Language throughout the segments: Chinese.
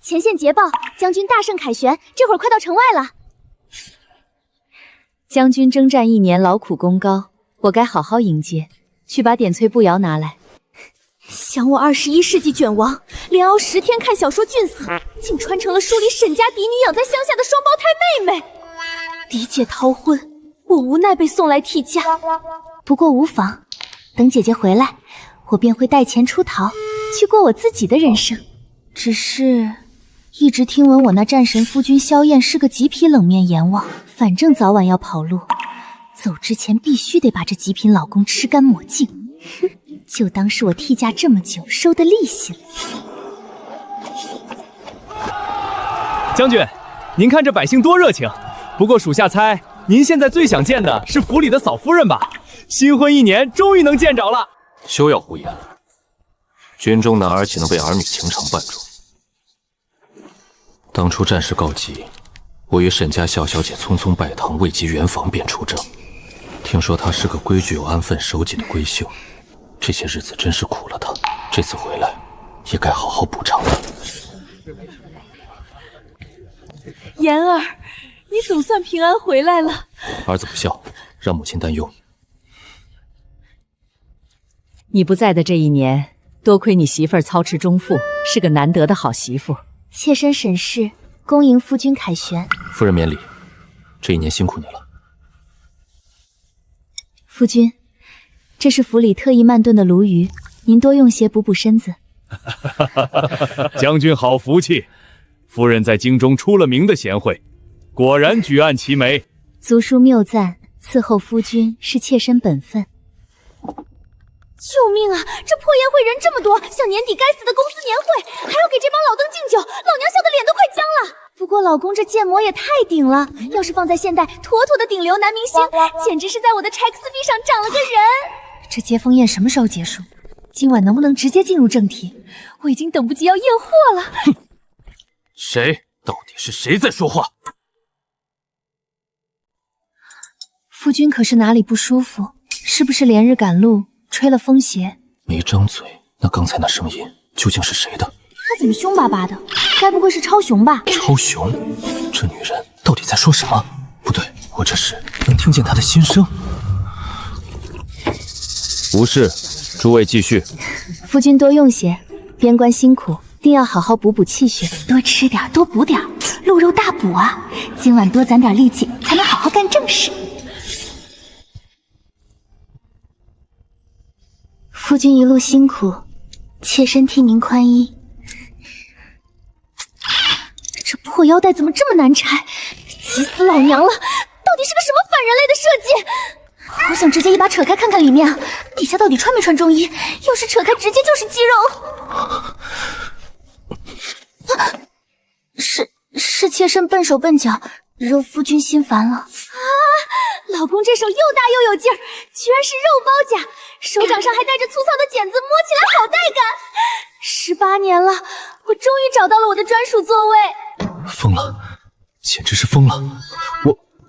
前线捷报，将军大胜凯旋，这会儿快到城外了。将军征战1年，劳苦功高，我该好好迎接。去把点翠步摇拿来。想我21世纪卷王，连熬10天看小说俊死，竟穿成了书里沈家嫡女养在乡下的双胞胎妹妹。嫡姐逃婚，我无奈被送来替嫁。不过无妨，等姐姐回来，我便会带钱出逃，去过我自己的人生。只是一直听闻我那战神夫君萧燕是个极品冷面阎王，反正早晚要跑路，走之前必须得把这极品老公吃干抹净。哼，就当是我替嫁这么久收的利息了。将军，您看这百姓多热情。不过属下猜，您现在最想见的是府里的嫂夫人吧？新婚1年，终于能见着了。休要胡言，军中男儿岂能被儿女情长绊住？当初战事告急，我与沈家孝小姐匆匆拜堂，未及圆房便出征。听说她是个规矩又安分守己的闺秀，这些日子真是苦了她。这次回来，也该好好补偿她。妍儿，你总算平安回来了。儿子不孝，让母亲担忧。你不在的这1年，多亏你媳妇儿操持中妇，是个难得的好媳妇。妾身沈氏恭迎夫君凯旋。夫人免礼，这1年辛苦你了。夫君，这是府里特意慢炖的鲈鱼，您多用些补补身子。将军好福气，夫人在京中出了名的贤惠，果然举案齐眉。族叔谬赞，伺候夫君是妾身本分。救命啊！这破宴会人这么多，像年底该死的公司年会，还要给这帮老登敬酒，老娘笑得脸都快僵了。不过老公这建模也太顶了，要是放在现代，妥妥的顶流男明星，简直是在我的 XP 上长了个人。这接风宴什么时候结束？今晚能不能直接进入正题？我已经等不及要验货了。哼，谁？到底是谁在说话？夫君可是哪里不舒服？是不是连日赶路吹了风邪？没张嘴，那刚才那声音究竟是谁的？他怎么凶巴巴的？该不会是超雄吧？超雄？这女人到底在说什么？不对，我这是能听见她的心声。无事，诸位继续。夫君多用些，边关辛苦，定要好好补补气血，多吃点，多补点，鹿肉大补啊！今晚多攒点力气，才能好好干正事。夫君一路辛苦，妾身替您宽衣。这破腰带怎么这么难拆？急死老娘了！到底是个什么反人类的设计？好想直接一把扯开看看里面啊！底下到底穿没穿中衣？要是扯开，直接就是肌肉。是妾身笨手笨脚，惹夫君心烦了。老公这手又大又有劲儿，居然是肉包甲，手掌上还带着粗糙的茧子，摸起来好带感。18年了，我终于找到了我的专属座位。疯了，简直是疯了！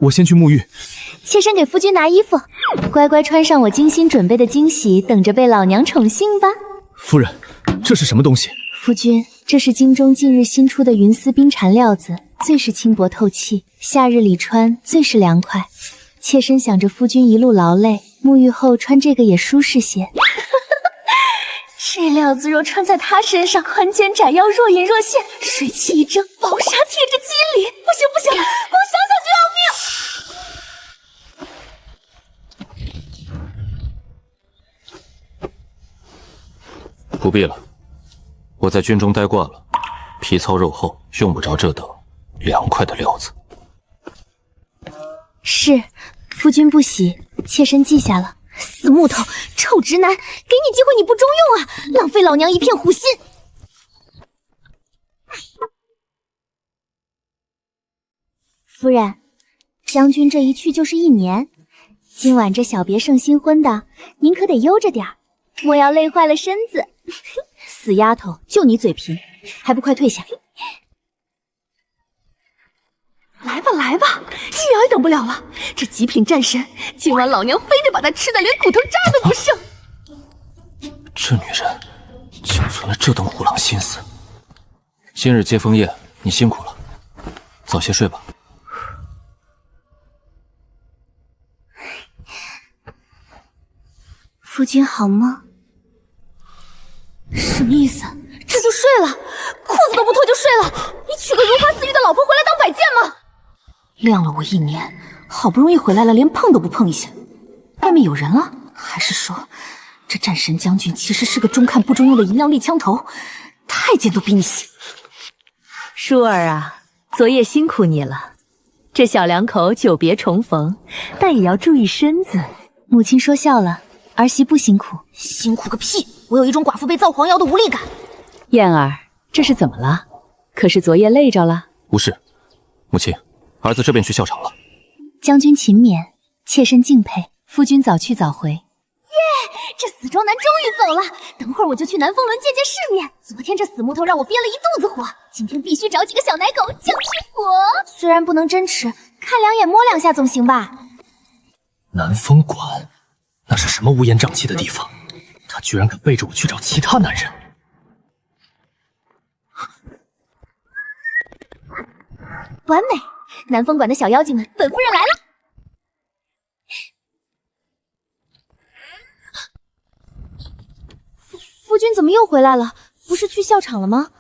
我先去沐浴。妾身给夫君拿衣服，乖乖穿上我精心准备的惊喜，等着被老娘宠幸吧。夫人，这是什么东西？夫君，这是京中近日新出的云丝冰蝉料子，最是轻薄透气，夏日里穿最是凉快。妾身想着夫君一路劳累，沐浴后穿这个也舒适些。这料子若穿在他身上，宽肩窄腰，若隐若现，水汽一蒸，薄纱贴着肌理。不行不行，光想想就要命。不必了，我在军中待惯了，皮糙肉厚，用不着这等凉快的料子。是，夫君不喜，妾身记下了。死木头，臭直男，给你机会你不中用啊，浪费老娘一片苦心。夫人，将军这一去就是1年，今晚这小别胜新婚的，您可得悠着点儿，莫要累坏了身子。死丫头，就你嘴贫，还不快退下！来吧来吧，一秒也等不了了。这极品战神，今晚老娘非得把他吃的连骨头渣都不剩。这女人竟存了这等虎狼心思，今日接风宴，你辛苦了，早些睡吧。夫君好吗？什么意思？这就睡了？裤子都不脱就睡了？你娶个如花似玉的老婆回来当摆件吗？晾了我1年，好不容易回来了，连碰都不碰一下。外面有人了？还是说，这战神将军其实是个中看不中用的银亮丽枪头？太监都比你细。舒儿啊，昨夜辛苦你了。这小两口久别重逢，但也要注意身子。母亲说笑了，儿媳不辛苦。辛苦个屁！我有一种寡妇被造黄谣的无力感。燕儿，这是怎么了？可是昨夜累着了？无事，母亲，儿子这便去校场了。将军勤勉，妾身敬佩。夫君早去早回。这死庄男终于走了，等会儿我就去南风轮见见世面。昨天这死木头让我憋了一肚子火，今天必须找几个小奶狗降去火。虽然不能真吃，看两眼摸两下总行吧？南风馆，那是什么乌烟瘴气的地方？他居然敢背着我去找其他男人！完美，南风馆的小妖精们，本夫人来了。夫君怎么又回来了？不是去校场了吗？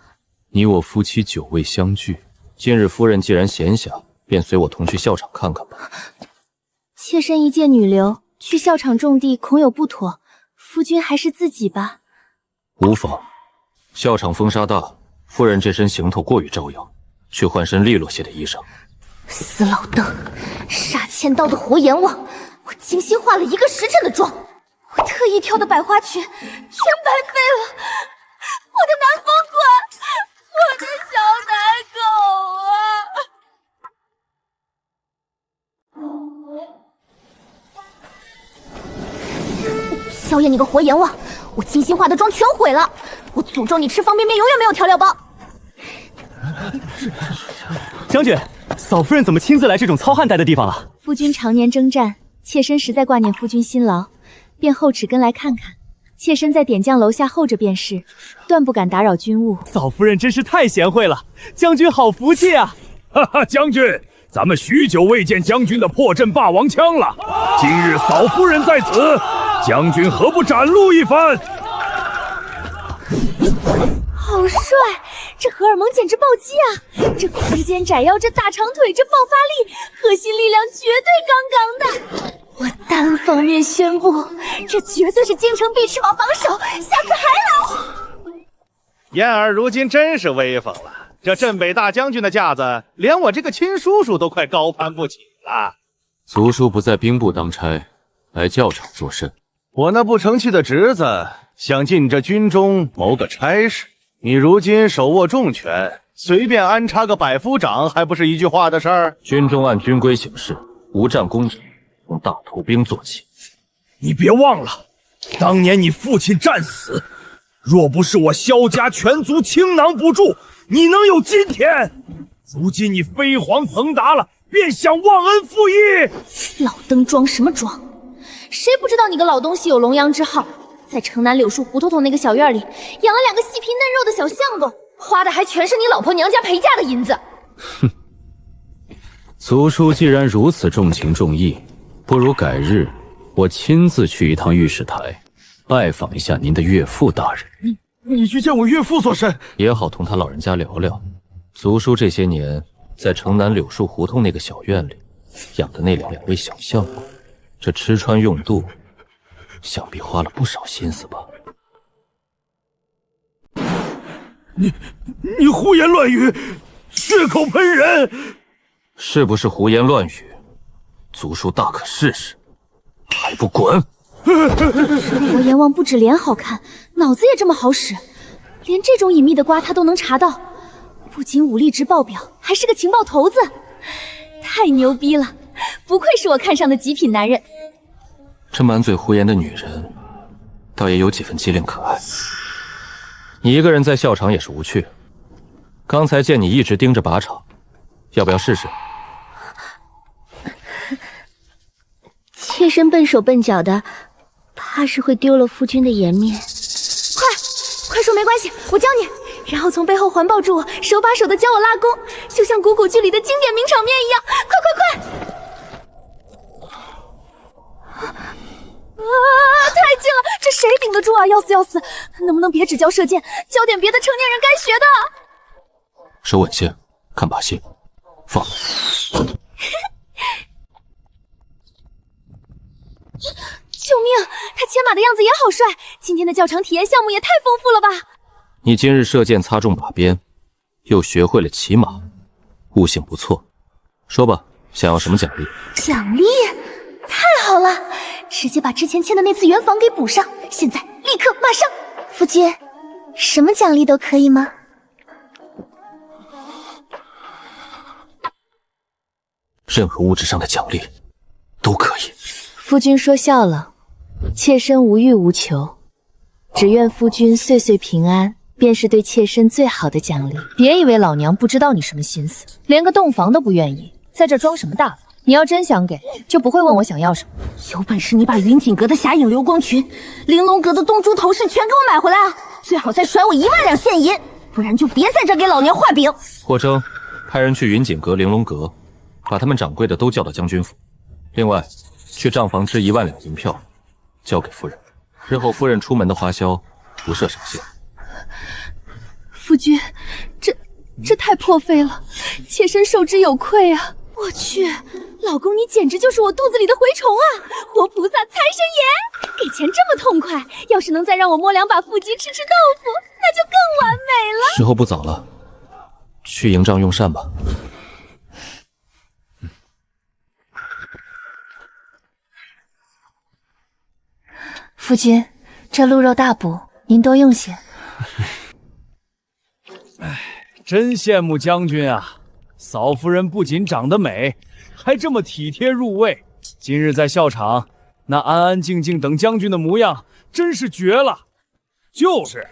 你我夫妻久未相聚，今日夫人既然闲暇，便随我同去校场看看吧。妾身一介女流，去校场种地恐有不妥，夫君还是自己吧。无妨，校场风沙大，夫人这身行头过于招摇，去换身利落些的衣裳。死老邓，杀千刀的活阎王！我精心化了1个时辰的妆，我特意挑的百花裙全白费了。我的南风馆，我的小奶狗啊！萧炎，你个活阎王！我精心化的妆全毁了！我诅咒你吃方便面永远没有调料包！将军，嫂夫人怎么亲自来这种糙汉待的地方了？夫君常年征战，妾身实在挂念夫君辛劳，便后齿跟来看看。妾身在点将楼下候着便是，断不敢打扰军务。嫂夫人真是太贤惠了，将军好福气啊！哈哈，将军，咱们许久未见将军的破阵霸王枪了。今日嫂夫人在此，将军何不展露一番？好帅！这荷尔蒙简直暴击啊！这宽肩窄腰，这大长腿，这爆发力，核心力量绝对杠杠的。我单方面宣布，这绝对是京城必吃王榜首，下次还来。燕儿如今真是威风了，这镇北大将军的架子，连我这个亲叔叔都快高攀不起了。族叔不在兵部当差，来教场作甚？我那不成器的侄子想进你这军中谋个差事，你如今手握重权，随便安插个百夫长，还不是一句话的事儿？军中按军规行事，无战功者，从大头兵做起。你别忘了，当年你父亲战死，若不是我萧家全族倾囊补助，你能有今天？如今你飞黄腾达了，便想忘恩负义？老登装什么装？谁不知道你个老东西有龙阳之好，在城南柳树胡同头那个小院里养了2个细皮嫩肉的小相公，花的还全是你老婆娘家陪嫁的银子。哼，族叔既然如此重情重义，不如改日我亲自去一趟御史台，拜访一下您的岳父大人。你去见我岳父做甚？也好同他老人家聊聊，族叔这些年在城南柳树胡同那个小院里养的那两位小相公，这吃穿用度，想必花了不少心思吧？你胡言乱语，血口喷人！是不是胡言乱语？族叔大可试试，还不滚！活阎王不止脸好看，脑子也这么好使，连这种隐秘的瓜他都能查到，不仅武力值爆表，还是个情报头子，太牛逼了！不愧是我看上的极品男人。这满嘴胡言的女人，倒也有几分机灵可爱。你一个人在校场也是无趣，刚才见你一直盯着靶场，要不要试试？妾身笨手笨脚的，怕是会丢了夫君的颜面。快说，没关系，我教你。然后从背后环抱住我，手把手的教我拉弓，就像古剧里的经典名场面一样。快！太近了，这谁顶得住啊？要死！能不能别只教射箭，教点别的成年人该学的？手稳些，看把戏，放。救命！他牵马的样子也好帅，今天的教场体验项目也太丰富了吧！你今日射箭擦中靶边，又学会了骑马，悟性不错。说吧，想要什么奖励？奖励？太好了，直接把之前欠的那次圆房给补上，现在立刻马上！夫君，什么奖励都可以吗？任何物质上的奖励都可以。夫君说笑了，妾身无欲无求，只愿夫君岁岁平安，便是对妾身最好的奖励。别以为老娘不知道你什么心思，连个洞房都不愿意，在这装什么大方？你要真想给，就不会问我想要什么。有本事你把云锦阁的霞影流光裙、玲珑阁的东珠头饰全给我买回来啊！最好再甩我1万两现银，不然就别在这给老娘画饼。霍征，派人去云锦阁、玲珑阁，把他们掌柜的都叫到将军府。另外，去账房支1万两银票，交给夫人。日后夫人出门的花销不设上限。夫君，这太破费了，妾身受之有愧啊！我去，老公你简直就是我肚子里的蛔虫啊！活菩萨财神爷，给钱这么痛快，要是能再让我摸2把腹肌吃豆腐，那就更完美了。时候不早了，去营帐用膳吧。夫君，这鹿肉大补，您多用些。真羡慕将军啊！嫂夫人不仅长得美，还这么体贴入味。今日在校场，那安安静静等将军的模样，真是绝了。就是，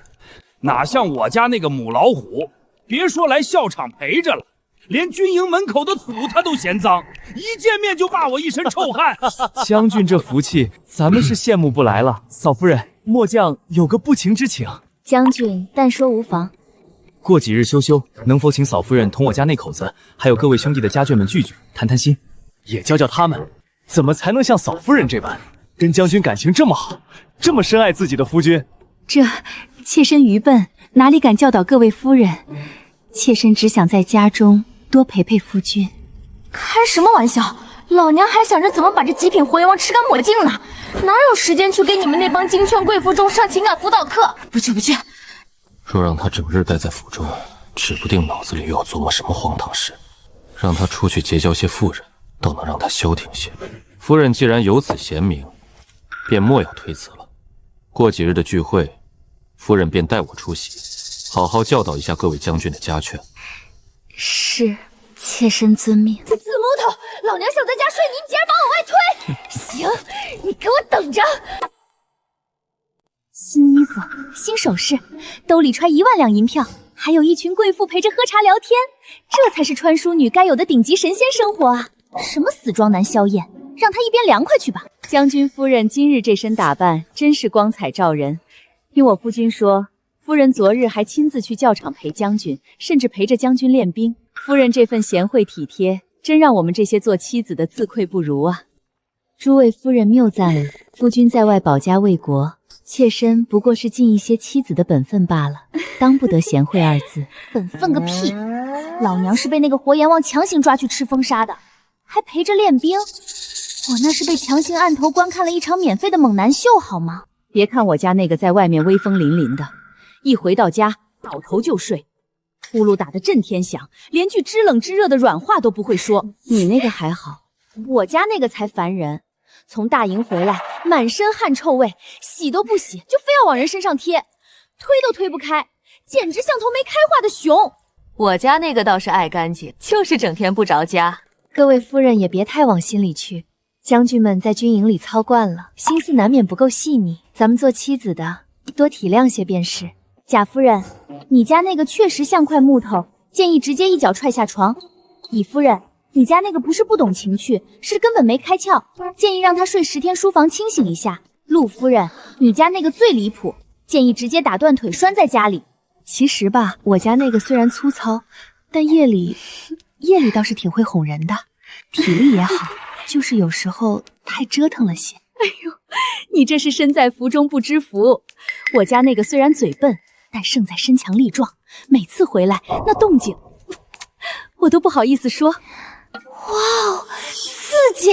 哪像我家那个母老虎，别说来校场陪着了，连军营门口的土他都嫌脏，一见面就骂我一身臭汗。将军这福气，咱们是羡慕不来了。嫂夫人，末将有个不情之请。将军但说无妨。过几日休休，能否请嫂夫人同我家那口子，还有各位兄弟的家眷们聚聚，谈谈心，也教教他们，怎么才能像嫂夫人这般，跟将军感情这么好，这么深爱自己的夫君？这妾身愚笨，哪里敢教导各位夫人？妾身只想在家中多陪陪夫君。开什么玩笑！老娘还想着怎么把这极品活阎王吃干抹净呢，哪有时间去给你们那帮金圈贵妇中上情感辅导课？不去！若让他整日待在府中，指不定脑子里又要琢磨什么荒唐事。让他出去结交些妇人，倒能让他消停些。夫人既然有此贤明，便莫要推辞了。过几日的聚会，夫人便带我出席，好好教导一下各位将军的家眷。是，妾身遵命。死木头，老娘想在家睡你，你竟然把我外推！行，你给我等着！新衣服，新首饰，兜里揣1万两银票，还有一群贵妇陪着喝茶聊天，这才是穿书女该有的顶级神仙生活啊！什么死装男萧燕，让他一边凉快去吧。将军夫人今日这身打扮真是光彩照人。听我夫君说，夫人昨日还亲自去教场陪将军，甚至陪着将军练兵。夫人这份贤惠体贴，真让我们这些做妻子的自愧不如啊！诸位夫人谬赞了，夫君在外保家卫国，妾身不过是尽一些妻子的本分罢了，当不得贤惠二字。本分个屁！老娘是被那个活阎王强行抓去吃风沙的，还陪着练兵。我那是被强行按头观看了一场免费的猛男秀，好吗？别看我家那个在外面威风凛凛的，一回到家倒头就睡，呼噜打得震天响，连句知冷知热的软话都不会说。你那个还好，我家那个才烦人。从大营回来，满身汗臭味，洗都不洗，就非要往人身上贴，推都推不开，简直像头没开化的熊。我家那个倒是爱干净，就是整天不着家。各位夫人也别太往心里去，将军们在军营里操惯了，心思难免不够细腻，咱们做妻子的多体谅些便是。贾夫人，你家那个确实像块木头，建议直接一脚踹下床。乙夫人，你家那个不是不懂情趣，是根本没开窍，建议让他睡10天书房清醒一下。陆夫人，你家那个最离谱，建议直接打断腿拴在家里。其实吧，我家那个虽然粗糙，但夜里倒是挺会哄人的，体力也好，就是有时候太折腾了些。哎呦，你这是身在福中不知福。我家那个虽然嘴笨，但胜在身强力壮，每次回来那动静，我都不好意思说。哇哦，刺激！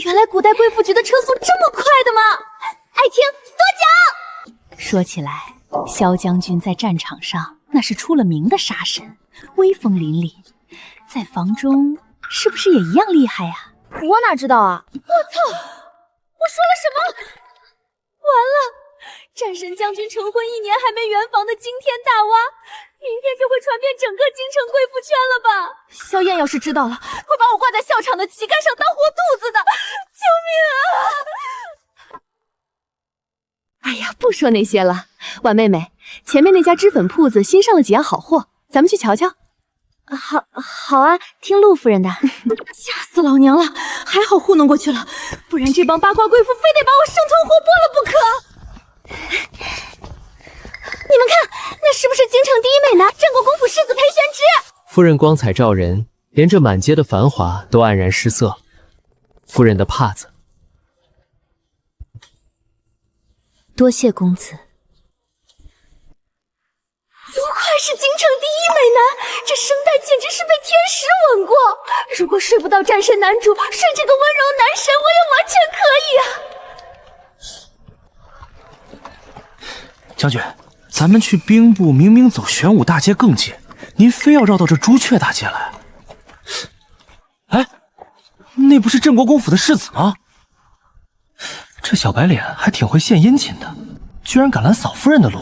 原来古代贵妇局的车速这么快的吗？爱听多讲。说起来，萧将军在战场上那是出了名的杀神，威风凛凛，在房中是不是也一样厉害呀？我哪知道啊！我操！我说了什么？完了！战神将军成婚1年还没圆房的惊天大蛙，明天就会传遍整个京城贵妇圈了吧？萧燕要是知道了，会把我挂在校场的旗杆上当活肚子的！救命啊！哎呀，不说那些了，婉妹妹，前面那家脂粉铺子新上了几样好货，咱们去瞧瞧。好啊，听陆夫人的。吓死老娘了，还好糊弄过去了，不然这帮八卦贵妇非得把我生吞活剥了不可。你们看，那是不是京城第一美男战国公府世子裴玄之？夫人光彩照人，连这满街的繁华都黯然失色。夫人的帕子，多谢公子。不愧是京城第一美男，这声带简直是被天使吻过。如果睡不到战神男主，睡这个温柔男神，我也完全可以啊！将军，咱们去兵部明明走玄武大街更近，您非要绕到这朱雀大街来。哎，那不是镇国公府的世子吗？这小白脸还挺会献殷勤的，居然敢拦嫂夫人的路。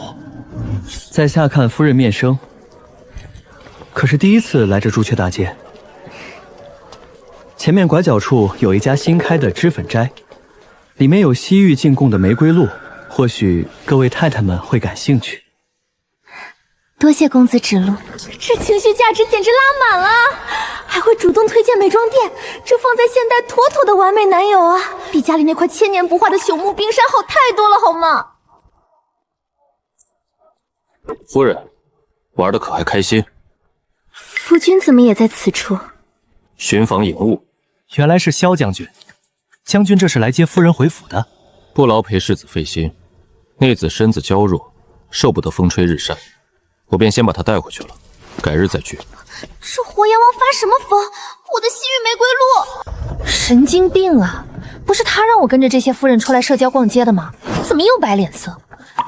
在下看夫人面生，可是第一次来这朱雀大街。前面拐角处有一家新开的脂粉斋，里面有西域进贡的玫瑰露，或许各位太太们会感兴趣。多谢公子指路，这情绪价值简直拉满了，还会主动推荐美妆店，这放在现代妥妥的完美男友啊，比家里那块千年不化的朽木冰山好太多了，好吗？夫人，玩的可还开心？夫君怎么也在此处？巡防引务。原来是萧将军，将军这是来接夫人回府的？不劳陪世子费心，内子身子娇弱，受不得风吹日晒，我便先把她带回去了，改日再聚。这火阎王发什么疯？我的西域玫瑰露！神经病啊！不是他让我跟着这些夫人出来社交逛街的吗？怎么又摆脸色？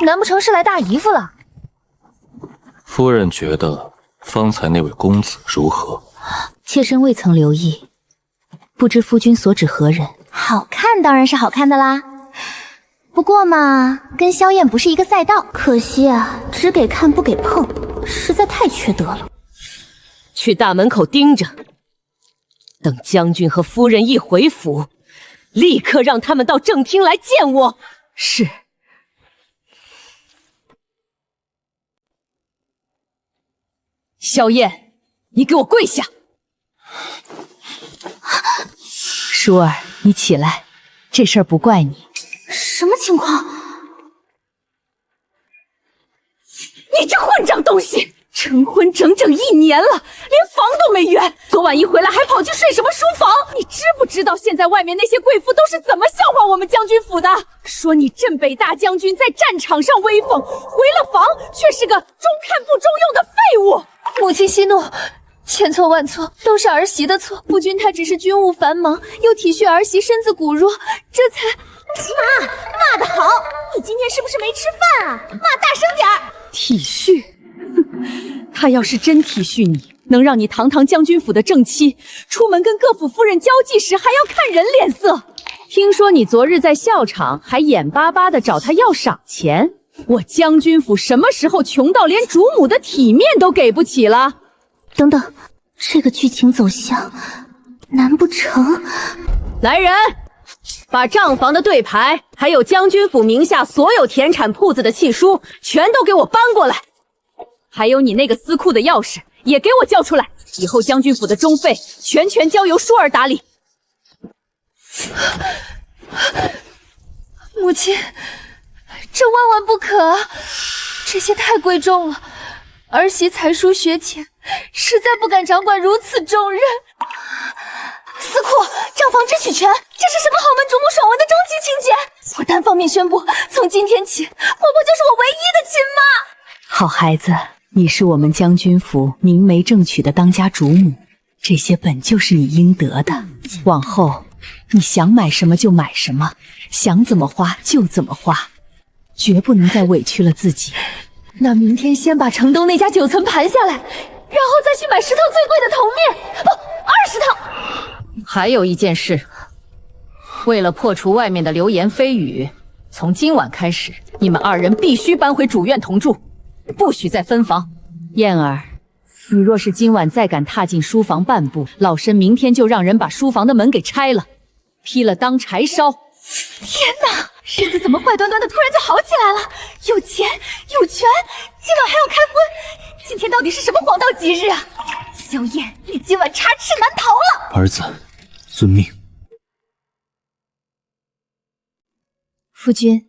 难不成是来大姨夫了？夫人觉得方才那位公子如何？妾身未曾留意，不知夫君所指何人？好看当然是好看的啦，不过嘛，跟萧燕不是一个赛道，可惜啊，只给看不给碰，实在太缺德了。去大门口盯着，等将军和夫人一回府，立刻让他们到正厅来见我。是。萧燕，你给我跪下！舒儿，你起来，这事儿不怪你。什么情况？你这混账东西！成婚整整1年了，连房都没圆。昨晚一回来还跑去睡什么书房？你知不知道现在外面那些贵妇都是怎么笑话我们将军府的？说你镇北大将军在战场上威风，回了房却是个中看不中用的废物。母亲息怒，千错万错，都是儿媳的错。夫君他只是军务繁忙，又体恤儿媳身子骨弱，这才……妈，骂得好！你今天是不是没吃饭啊？骂大声点儿！体恤？他要是真体恤你，能让你堂堂将军府的正妻，出门跟各府夫人交际时还要看人脸色。听说你昨日在校场还眼巴巴的找他要赏钱，我将军府什么时候穷到连主母的体面都给不起了？等等，这个剧情走向，难不成……来人，把账房的对牌，还有将军府名下所有田产铺子的契书，全都给我搬过来。还有你那个私库的钥匙，也给我交出来。以后将军府的中费，全交由舒儿打理。母亲，这万万不可！这些太贵重了，儿媳才疏学浅，实在不敢掌管如此重任。司库，账房之取权，这是什么豪门主母爽文的终极情节？我单方面宣布，从今天起，婆婆就是我唯一的亲妈。好孩子，你是我们将军府明媒正娶的当家主母，这些本就是你应得的。往后你想买什么就买什么，想怎么花就怎么花，绝不能再委屈了自己。那明天先把城东那家9层盘下来，然后再去买10套最贵的头面，不，20套。还有一件事，为了破除外面的流言蜚语，从今晚开始，你们2人必须搬回主院同住，不许再分房。燕儿，你若是今晚再敢踏进书房半步，老身明天就让人把书房的门给拆了，劈了当柴烧。天哪，日子怎么坏端端的突然就好起来了？有钱有权，今晚还要开荤，今天到底是什么黄道吉日啊？萧燕，你今晚插翅难逃了。儿子，遵命。夫君，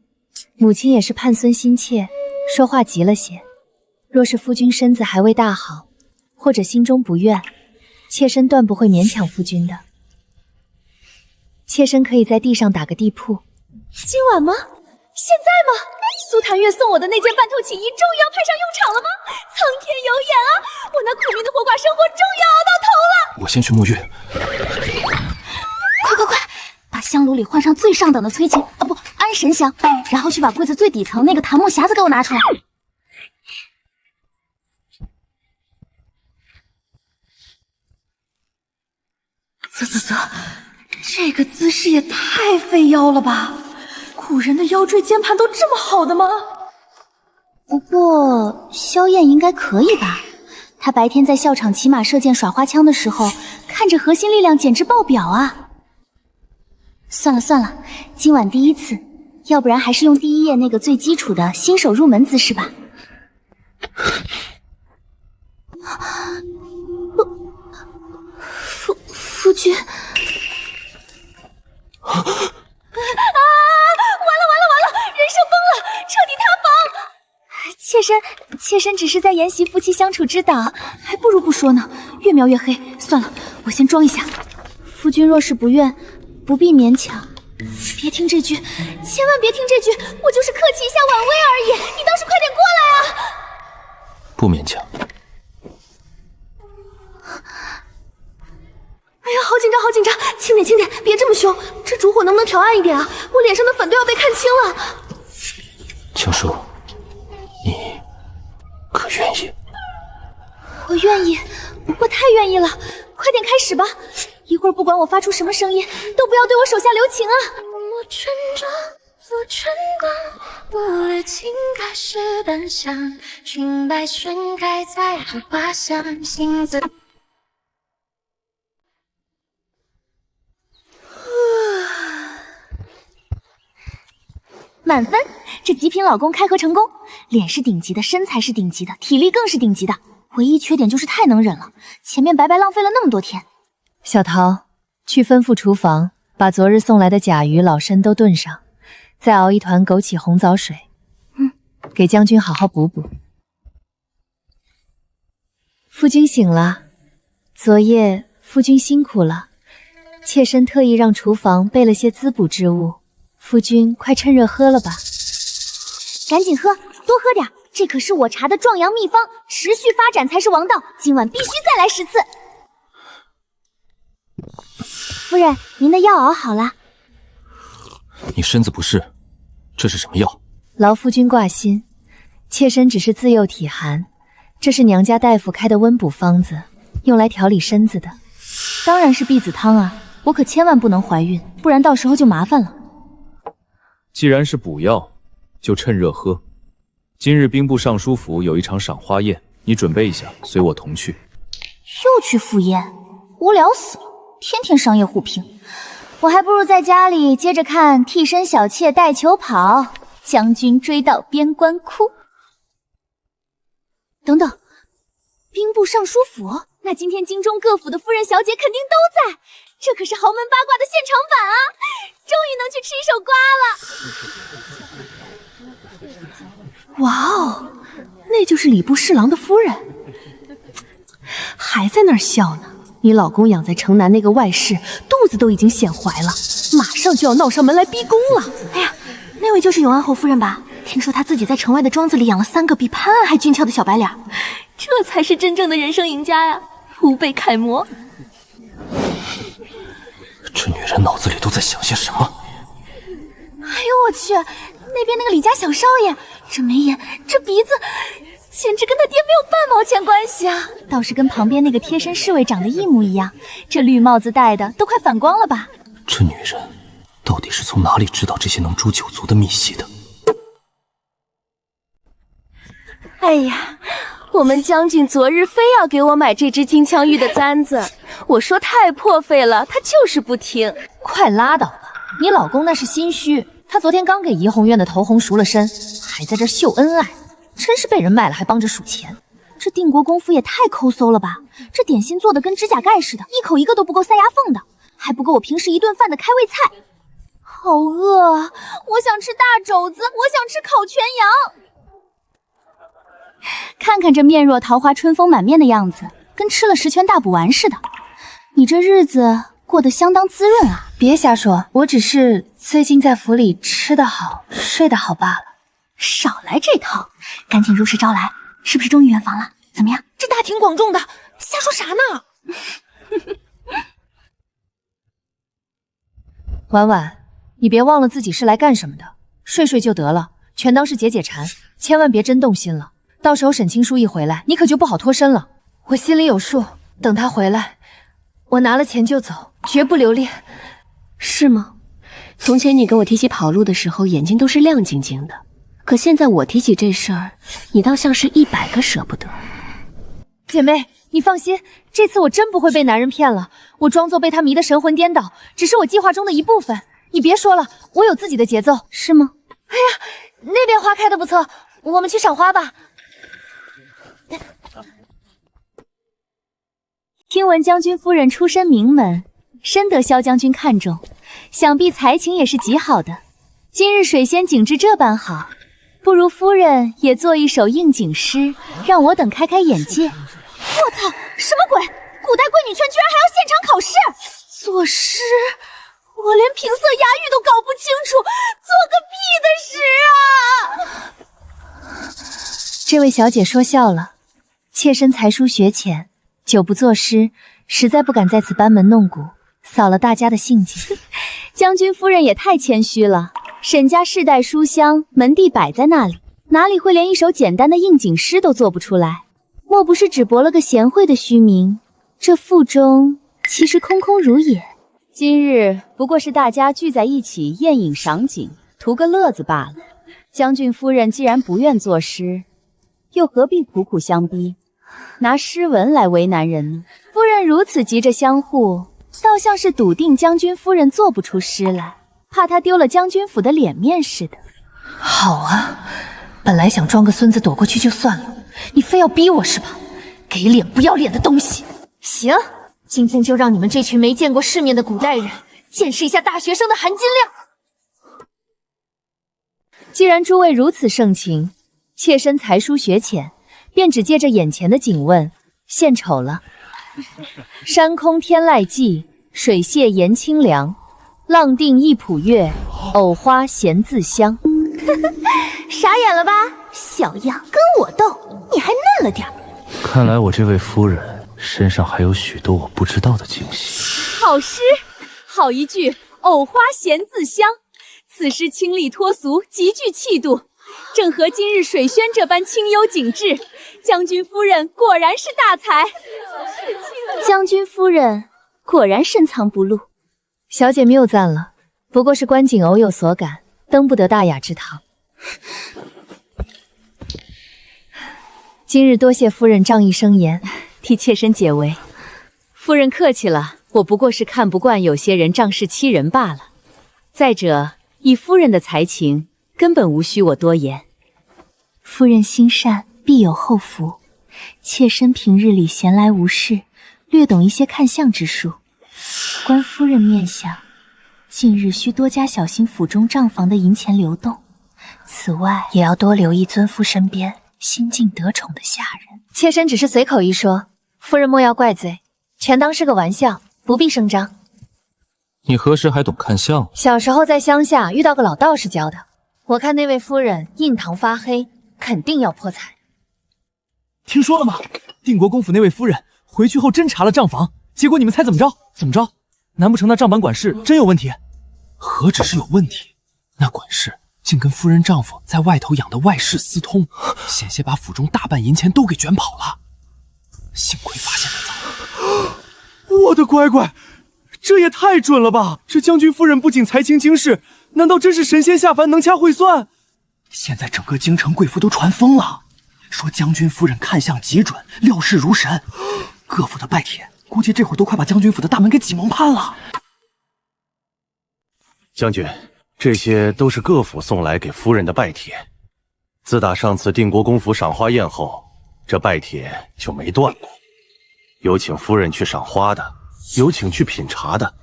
母亲也是盼孙心切，说话急了些。若是夫君身子还未大好，或者心中不愿，妾身断不会勉强夫君的。妾身可以在地上打个地铺。今晚吗？现在吗？苏檀月送我的那件半透起衣终于要派上用场了吗？苍天有眼啊！我那苦命的活寡生活终于熬到头了。我先去沐浴。快，把香炉里换上最上等的催情安神香，然后去把柜子最底层那个檀木匣子给我拿出来。啧，这个姿势也太费腰了吧？古人的腰椎间盘都这么好的吗？不过萧燕应该可以吧？她白天在校场骑马射箭耍花枪的时候，看着核心力量简直爆表啊！算了，今晚第一次，要不然还是用第一页那个最基础的新手入门姿势吧。夫君。完了，人设崩了，彻底塌房！妾身只是在研习夫妻相处之道，还不如不说呢，越描越黑。算了，我先装一下。夫君若是不愿，不必勉强。别听这句，千万别听这句，我就是客气一下婉薇而已，你倒是快点过来啊！不勉强。哎呀，好紧张，轻点，别这么凶，这烛火能不能调暗一点啊？我脸上的粉都要被看清了。青叔，你可愿意？我愿意，我太愿意了，快点开始吧！一会儿不管我发出什么声音，都不要对我手下留情啊！默沉着浮晨光，步履轻开是本相，裙摆盛开在这花香，心字。满分，这极品老公开盒成功，脸是顶级的，身材是顶级的，体力更是顶级的，唯一缺点就是太能忍了，前面白白浪费了那么多天。小桃，去吩咐厨房，把昨日送来的甲鱼、老参都炖上，再熬一团枸杞红枣水。给将军好好补补。夫君醒了，昨夜夫君辛苦了，妾身特意让厨房备了些滋补之物。夫君快趁热喝了吧，赶紧喝，多喝点，这可是我查的壮阳秘方，持续发展才是王道，今晚必须再来10次。夫人，您的药熬好了。你身子不适，这是什么药？劳夫君挂心，妾身只是自幼体寒，这是娘家大夫开的温补方子，用来调理身子的。当然是避子汤啊，我可千万不能怀孕，不然到时候就麻烦了。既然是补药，就趁热喝。今日兵部尚书府有一场赏花宴，你准备一下，随我同去。又去赴宴，无聊死了，天天商业互拼。我还不如在家里接着看替身小妾带球跑，将军追到边关哭。等等，兵部尚书府，那今天京中各府的夫人小姐肯定都在，这可是豪门八卦的现场版啊！终于能去吃一手瓜了。哇哦，那那就是礼部侍郎的夫人，还在那儿笑呢。你老公养在城南那个外室，肚子都已经显怀了，马上就要闹上门来逼宫了。哎呀，那位就是永安侯夫人吧？听说她自己在城外的庄子里养了3个比潘安还俊俏的小白脸，这才是真正的人生赢家呀，吾辈楷模。这女人脑子里都在想些什么？哎呦我去，那边那个李家小少爷，这眉眼，这鼻子，简直跟他爹没有半毛钱关系啊！倒是跟旁边那个贴身侍卫长得一模一样，这绿帽子戴的都快反光了吧？这女人到底是从哪里知道这些能诛九族的秘籍的？哎呀，我们将军昨日非要给我买这只金枪玉的簪子，我说太破费了，他就是不听。快拉倒吧，你老公那是心虚，他昨天刚给怡红院的头红赎了身，还在这秀恩爱，真是被人卖了还帮着数钱。这定国公府也太抠搜了吧，这点心做的跟指甲盖似的，一口一个都不够塞牙缝的，还不够我平时1顿饭的开胃菜。好饿啊，我想吃大肘子，我想吃烤全羊。看看这面若桃花春风满面的样子，跟吃了10全大补丸似的。你这日子过得相当滋润啊。别瞎说，我只是最近在府里吃得好睡得好罢了。少来这套，赶紧如实招来，是不是终于圆房了？怎么样，这大庭广众的，瞎说啥呢？婉婉，你别忘了自己是来干什么的，睡睡就得了，全当是解解馋，千万别真动心了。到时候沈清书一回来，你可就不好脱身了。我心里有数，等他回来，我拿了钱就走，绝不留恋。是吗？从前你跟我提起跑路的时候，眼睛都是亮晶晶的，可现在我提起这事儿，你倒像是100个舍不得。姐妹，你放心，这次我真不会被男人骗了，我装作被他迷得神魂颠倒，只是我计划中的一部分。你别说了，我有自己的节奏，是吗？哎呀，那边花开的不错，我们去赏花吧。听闻将军夫人出身名门，深得萧将军看重，想必才情也是极好的。今日水仙景致这般好，不如夫人也做一首应景诗，让我等开开眼界。我操，什么鬼？古代贵女圈居然还要现场考试？作诗？我连平仄押韵都搞不清楚，做个屁的诗啊！这位小姐说笑了，妾身才疏学浅，久不作诗，实在不敢在此班门弄斧，扫了大家的兴致。将军夫人也太谦虚了，沈家世代书香，门第摆在那里，哪里会连一首简单的应景诗都做不出来？莫不是只博了个贤惠的虚名？这腹中其实空空如也。今日不过是大家聚在一起宴饮赏景，图个乐子罢了。将军夫人既然不愿作诗，又何必苦苦相逼，拿诗文来为难人呢？夫人如此急着相护，倒像是笃定将军夫人做不出诗来，怕她丢了将军府的脸面似的。好啊，本来想装个孙子躲过去就算了，你非要逼我是吧？给脸不要脸的东西！行，今天就让你们这群没见过世面的古代人见识一下大学生的含金量。既然诸位如此盛情，妾身才疏学浅，便只借着眼前的景问献丑了。山空天籁寂，水榭岩清凉，浪定一浦月，藕花闲自香。傻眼了吧？小样，跟我斗，你还嫩了点。看来我这位夫人身上还有许多我不知道的惊喜。好诗，好一句藕花闲自香，此诗清丽脱俗，极具气度，正合今日水轩这般清幽景致。将军夫人果然是大才，将军夫人果然深藏不露。小姐谬赞了，不过是观景偶有所感，登不得大雅之堂。今日多谢夫人仗义生言，替妾身解围。夫人客气了，我不过是看不惯有些人仗势欺人罢了。再者，以夫人的才情，根本无需我多言。夫人心善，必有后福。妾身平日里闲来无事，略懂一些看相之术。观夫人面相，近日需多加小心府中账房的银钱流动。此外，也要多留意尊夫身边心境得宠的下人。妾身只是随口一说，夫人莫要怪罪，全当是个玩笑，不必声张。你何时还懂看相？小时候在乡下遇到个老道士教的。我看那位夫人印堂发黑，肯定要破财。听说了吗？定国公府那位夫人回去后侦查了账房，结果你们猜怎么着？怎么着？难不成那账板管事真有问题？何止是有问题，那管事竟跟夫人丈夫在外头养的外室私通，险些把府中大半银钱都给卷跑了。幸亏发现得早。我的乖乖，这也太准了吧！这将军夫人不仅才情经世，难道真是神仙下凡，能掐会算？现在整个京城贵妇都传疯了，说将军夫人看相极准，料事如神。各府的拜帖，估计这会儿都快把将军府的大门给挤蒙盼了。将军，这些都是各府送来给夫人的拜帖。自打上次定国公府赏花宴后，这拜帖就没断过。有请夫人去赏花的，有请去品茶的，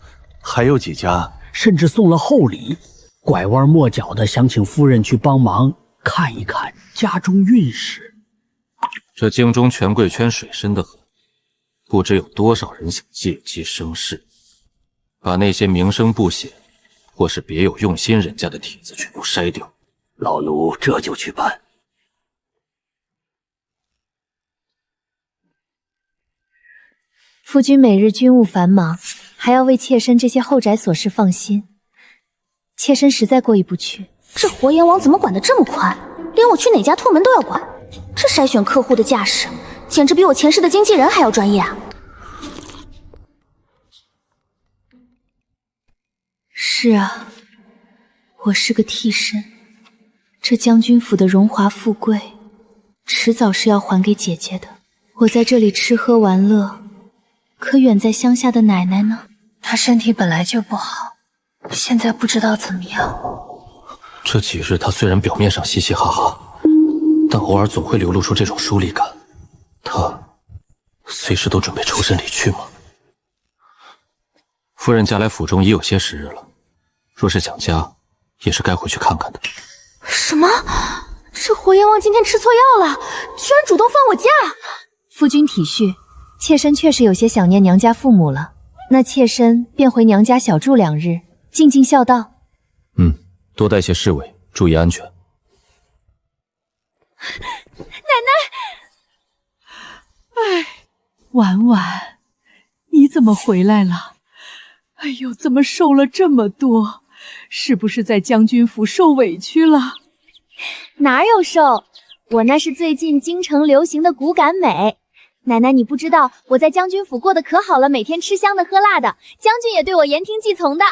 还有几家甚至送了厚礼，拐弯抹角的想请夫人去帮忙看一看家中运势。这京中权贵圈水深的很，不知有多少人想借机生事，把那些名声不显或是别有用心人家的帖子全都筛掉。老奴这就去办。夫君每日军务繁忙，还要为妾身这些后宅琐事放心，妾身实在过意不去。这活阎王怎么管得这么宽，连我去哪家拓门都要管？这筛选客户的架势，简直比我前世的经纪人还要专业啊！是啊，我是个替身，这将军府的荣华富贵，迟早是要还给姐姐的。我在这里吃喝玩乐，可远在乡下的奶奶呢？她身体本来就不好，现在不知道怎么样。这几日她虽然表面上嘻嘻哈哈，但偶尔总会流露出这种疏离感。她随时都准备抽身离去吗？夫人家来府中已有些时日了，若是想家，也是该回去看看的。什么？这活阎王今天吃错药了，居然主动放我假！夫君体恤，妾身确实有些想念娘家父母了。那妾身便回娘家小住2日，尽尽孝道。多带些侍卫，注意安全。奶奶，哎，婉婉，你怎么回来了？哎呦，怎么瘦了这么多？是不是在将军府受委屈了？哪有瘦？我那是最近京城流行的骨感美。奶奶，你不知道我在将军府过得可好了，每天吃香的喝辣的，将军也对我言听计从的。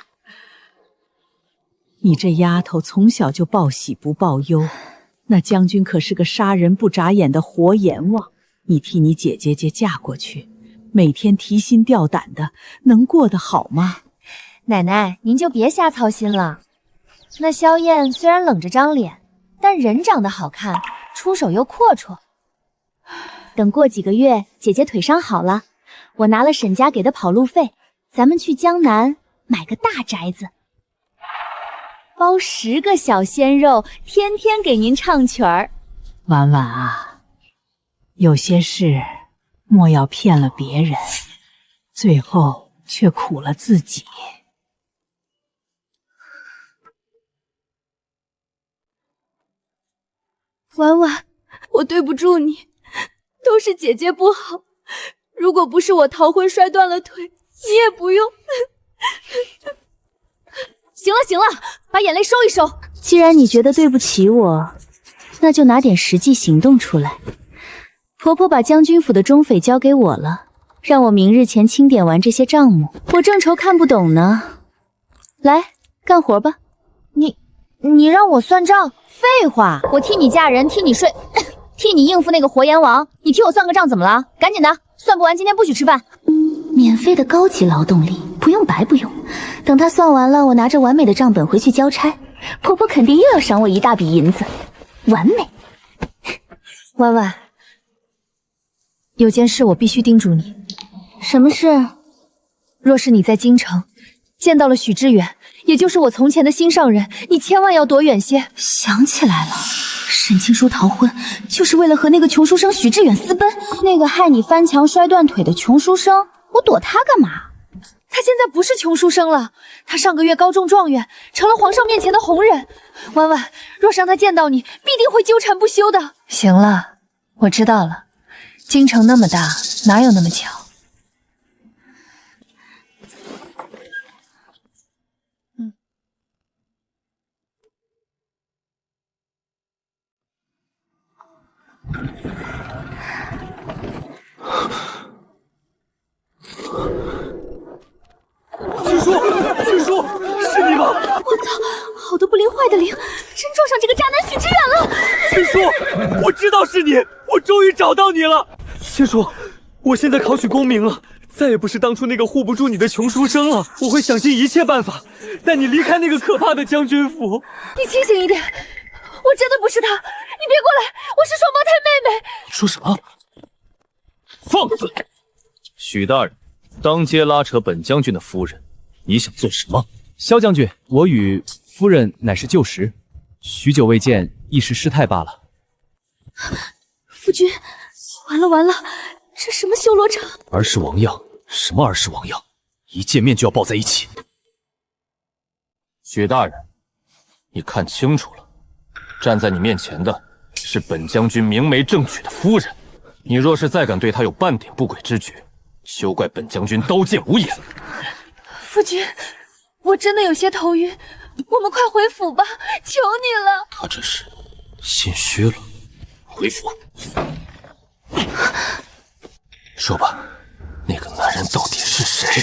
你这丫头从小就报喜不报忧，那将军可是个杀人不眨眼的活阎王，你替你姐姐嫁过去，每天提心吊胆的，能过得好吗？奶奶，您就别瞎操心了。那萧燕虽然冷着张脸，但人长得好看，出手又阔绰。等过几个月，姐姐腿伤好了，我拿了沈家给的跑路费，咱们去江南买个大宅子，包10个小鲜肉，天天给您唱曲儿。婉婉啊，有些事莫要骗了别人，最后却苦了自己。婉婉，我对不住你，都是姐姐不好。如果不是我逃婚摔断了腿，你也不用。行了行了，把眼泪收一收。既然你觉得对不起我，那就拿点实际行动出来。婆婆把将军府的中匪交给我了，让我明日前清点完这些账目。我正愁看不懂呢。来，干活吧。你让我算账？废话，我替你嫁人，替你睡，替你应付那个活阎王，你替我算个账怎么了？赶紧的，算不完今天不许吃饭。免费的高级劳动力，不用白不用。等他算完了，我拿着完美的账本回去交差，婆婆肯定又要赏我一大笔银子，完美。婉婉，有件事我必须叮嘱你。什么事？若是你在京城见到了许知远，也就是我从前的心上人，你千万要躲远些。想起来了，沈清书逃婚，就是为了和那个穷书生许志远私奔。那个害你翻墙摔断腿的穷书生，我躲他干嘛？他现在不是穷书生了，他上个月高中状元，成了皇上面前的红人。婉婉，若是让他见到你，必定会纠缠不休的。行了，我知道了。京城那么大，哪有那么巧？君叔，是你吗？我操，好多不灵坏的灵，真撞上这个渣男许知远了！君叔，我知道是你，我终于找到你了。君叔，我现在考取功名了，再也不是当初那个护不住你的穷书生了。我会想尽一切办法带你离开那个可怕的将军府。你清醒一点，我真的不是他，你别过来，我是双胞胎妹妹。你说什么？放肆！许大人，当街拉扯本将军的夫人，你想做什么？萧将军，我与夫人乃是旧识，许久未见，一时失态罢了。夫君，完了，这什么修罗场？儿时王样？什么儿时王样？一见面就要抱在一起。许大人，你看清楚了，站在你面前的是本将军明媒正娶的夫人。你若是再敢对她有半点不轨之举，休怪本将军刀剑无眼。夫君，我真的有些头晕，我们快回府吧，求你了。他这是心虚了。回府。说吧，那个男人到底是谁？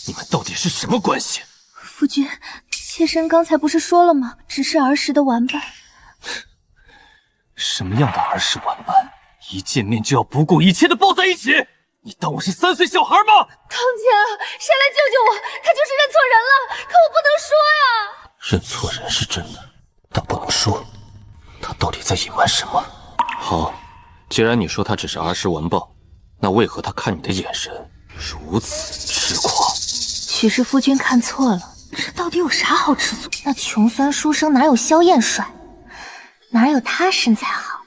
你们到底是什么关系？夫君，妾身刚才不是说了吗？只是儿时的玩伴。什么样的儿时玩伴？一见面就要不顾一切的抱在一起？你当我是3岁小孩吗？堂姐，谁来救救我？他就是认错人了，可我不能说呀。认错人是真的，但不能说。他到底在隐瞒什么？好，既然你说他只是儿时玩抱，那为何他看你的眼神如此痴狂？许是夫君看错了，这到底有啥好吃醋？那穷酸书生哪有萧燕帅？哪有他身材好？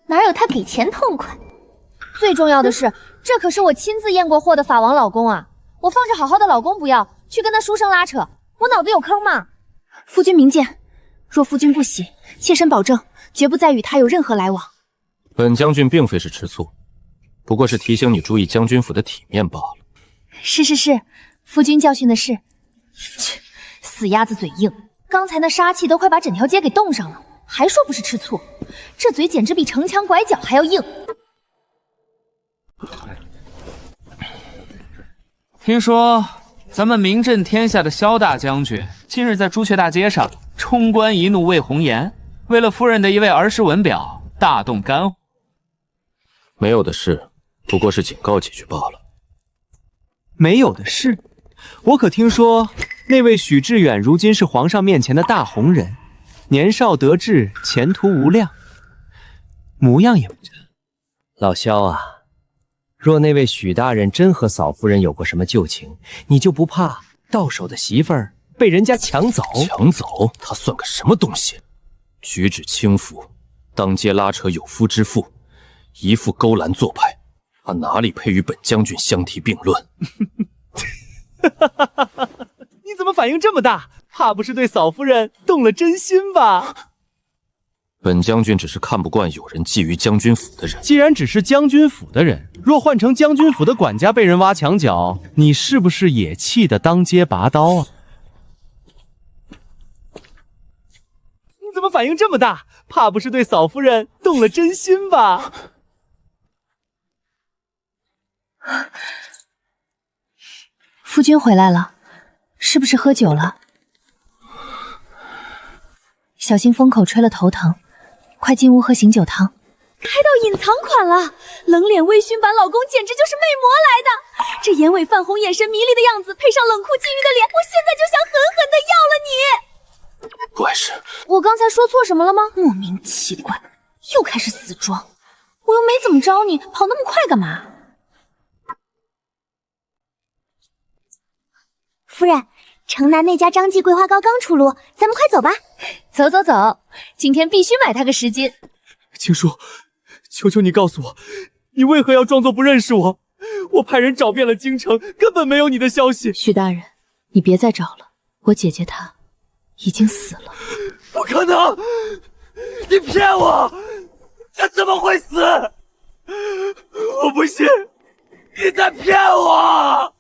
哪有他给钱痛快？最重要的是，这可是我亲自验过货的法王老公啊！我放着好好的老公不要，去跟那书生拉扯，我脑子有坑吗？夫君明鉴，若夫君不喜，妾身保证绝不再与他有任何来往。本将军并非是吃醋，不过是提醒你注意将军府的体面罢了。是，夫君教训的是。切，死鸭子嘴硬，刚才那杀气都快把整条街给冻上了，还说不是吃醋，这嘴简直比城墙拐角还要硬。听说咱们名震天下的萧大将军今日在朱雀大街上冲冠一怒为红颜，为了夫人的一位儿时文表大动肝火。没有的事，不过是警告几句罢了。没有的事？我可听说那位许志远如今是皇上面前的大红人，年少得志，前途无量，模样也不差。老萧啊，若那位许大人真和嫂夫人有过什么旧情，你就不怕到手的媳妇儿被人家抢走？抢走？他算个什么东西？举止轻浮，当街拉扯有夫之妇，一副勾栏做派，他哪里配与本将军相提并论？你怎么反应这么大？怕不是对嫂夫人动了真心吧？本将军只是看不惯有人觊觎将军府的人。既然只是将军府的人，若换成将军府的管家被人挖墙脚，你是不是也气得当街拔刀啊？你怎么反应这么大？怕不是对嫂夫人动了真心吧？夫君回来了，是不是喝酒了？小心风口吹了头疼，快进屋喝醒酒汤。开到隐藏款了，冷脸微醺版老公简直就是魅魔来的。这眼尾泛红、眼神迷离的样子，配上冷酷禁欲的脸，我现在就想狠狠的要了你。怪事，我刚才说错什么了吗？莫名奇怪，又开始死装，我又没怎么着你，跑那么快干嘛？夫人，城南那家张记桂花糕刚出炉，咱们快走吧。走走走，今天必须买他个10斤。青叔，求求你告诉我，你为何要装作不认识我？我派人找遍了京城，根本没有你的消息。许大人，你别再找了，我姐姐她已经死了。不可能！你骗我！她怎么会死？我不信！你在骗我！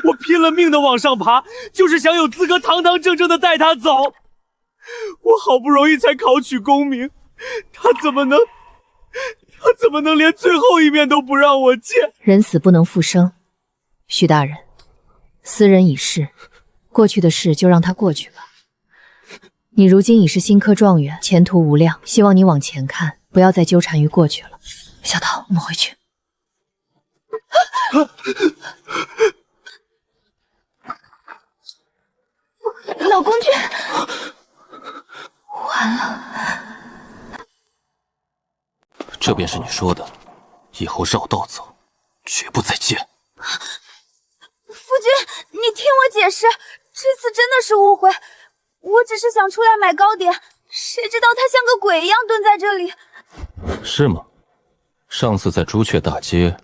我拼了命的往上爬，就是想有资格堂堂正正的带她走。我好不容易才考取功名，她怎么能连最后一面都不让我见？人死不能复生，许大人，斯人已逝，过去的事就让它过去吧。你如今已是新科状元，前途无量，希望你往前看，不要再纠缠于过去了。小桃，我们回去。老公爵，完了。这便是你说的，以后绕道走，绝不再见。夫君，你听我解释，这次真的是误会，我只是想出来买糕点，谁知道他像个鬼一样蹲在这里。是吗？上次在朱雀大街，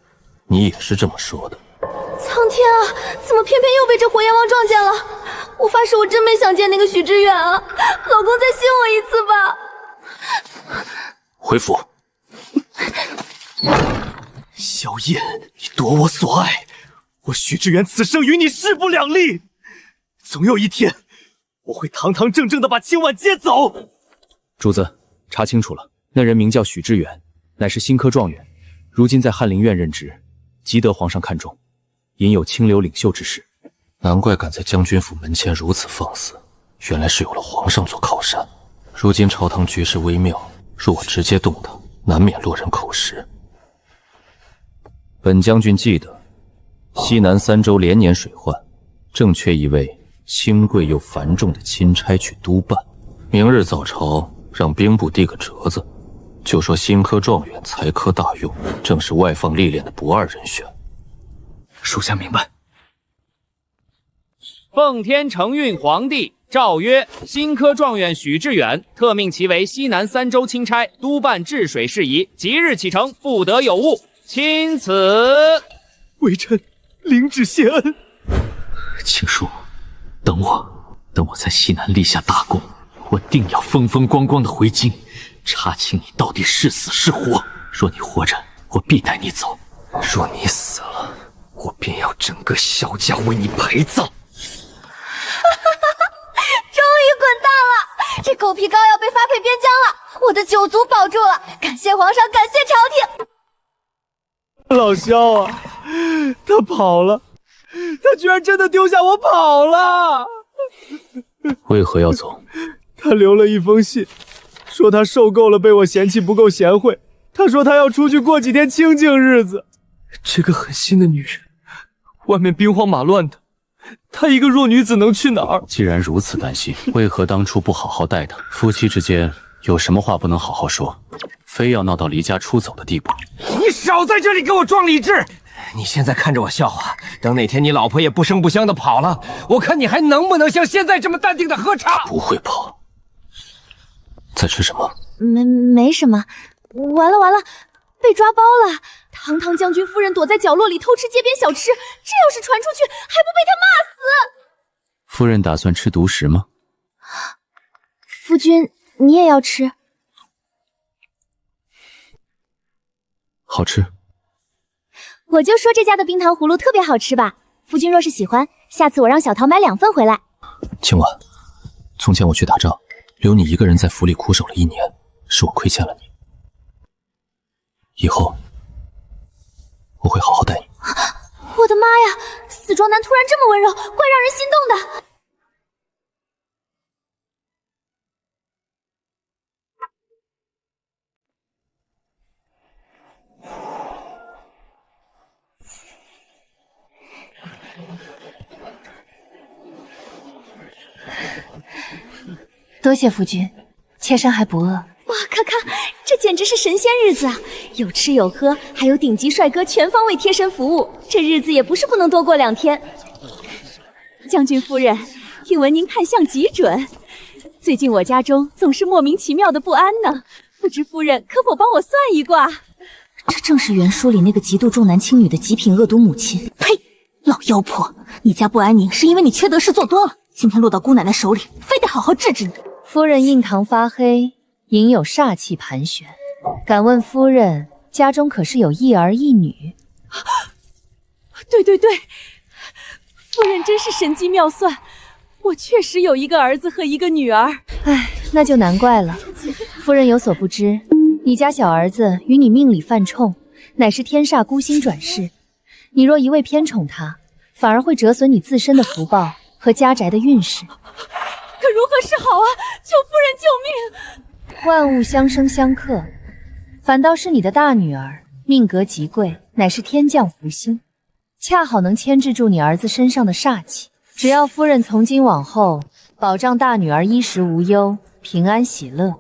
你也是这么说的。苍天啊，怎么偏偏又被这火焰王撞见了？我发誓，我真没想见那个许知远啊！老公，再信我一次吧。回府。萧燕，你夺我所爱，我许知远此生与你势不两立。总有一天，我会堂堂正正的把清婉接走。主子，查清楚了，那人名叫许知远，乃是新科状元，如今在翰林院任职，极得皇上看重，隐有清流领袖之势。难怪敢在将军府门前如此放肆，原来是有了皇上做靠山。如今朝堂局势微妙，若我直接动他，难免落人口实。本将军记得，西南3州连年水患，正缺一位清贵又繁重的钦差去督办。明日早朝，让兵部递个折子，就说新科状元才科大用，正是外放历练的不二人选。属下明白。奉天承运皇帝诏曰：新科状元许知远，特命其为西南3州钦差，督办治水事宜，即日启程，不得有误。钦此。微臣领旨谢恩。青叔，等我在西南立下大功，我定要风风光光的回京，查清你到底是死是活。若你活着，我必带你走；若你死了，我便要整个萧家为你陪葬。终于滚蛋了！这狗皮膏药被发配边疆了，我的9族保住了，感谢皇上，感谢朝廷。老萧啊，他跑了，他居然真的丢下我跑了。为何要走？他留了一封信，说他受够了被我嫌弃不够贤惠，他说他要出去过几天清静日子。这个狠心的女人，外面兵荒马乱的，她一个弱女子能去哪儿？既然如此担心，为何当初不好好待她？夫妻之间有什么话不能好好说，非要闹到离家出走的地步？你少在这里给我装理智！你现在看着我笑话，等哪天你老婆也不声不响的跑了，我看你还能不能像现在这么淡定的喝茶？不会跑。在吃什么？没什么。完了，被抓包了！堂堂将军夫人躲在角落里偷吃街边小吃，这要是传出去，还不被他骂死？夫人打算吃独食吗？夫君，你也要吃？好吃。我就说这家的冰糖葫芦特别好吃吧。夫君若是喜欢，下次我让小桃买2份回来。清婉，从前我去打仗，留你一个人在府里苦守了1年，是我亏欠了你。以后我会好好待你。我的妈呀，死壮男突然这么温柔，怪让人心动的。多谢夫君，妾身还不饿。哇，看，这简直是神仙日子啊！有吃有喝，还有顶级帅哥全方位贴身服务，这日子也不是不能多过2天。将军夫人，听闻您看相极准，最近我家中总是莫名其妙的不安呢，不知夫人可否帮我算一卦？这正是原书里那个极度重男轻女的极品恶毒母亲。呸！老妖婆，你家不安宁是因为你缺德事做多了，今天落到姑奶奶手里，非得好好治治你。夫人印堂发黑，隐有煞气盘旋。敢问夫人家中可是有一儿一女？对，夫人真是神机妙算，我确实有一个儿子和一个女儿。唉，那就难怪了。夫人有所不知，你家小儿子与你命里犯冲，乃是天煞孤星转世。你若一味偏宠他，反而会折损你自身的福报和家宅的运势。可如何是好啊？求夫人救命！万物相生相克，反倒是你的大女儿命格极贵，乃是天降福星，恰好能牵制住你儿子身上的煞气。只要夫人从今往后保障大女儿衣食无忧、平安喜乐，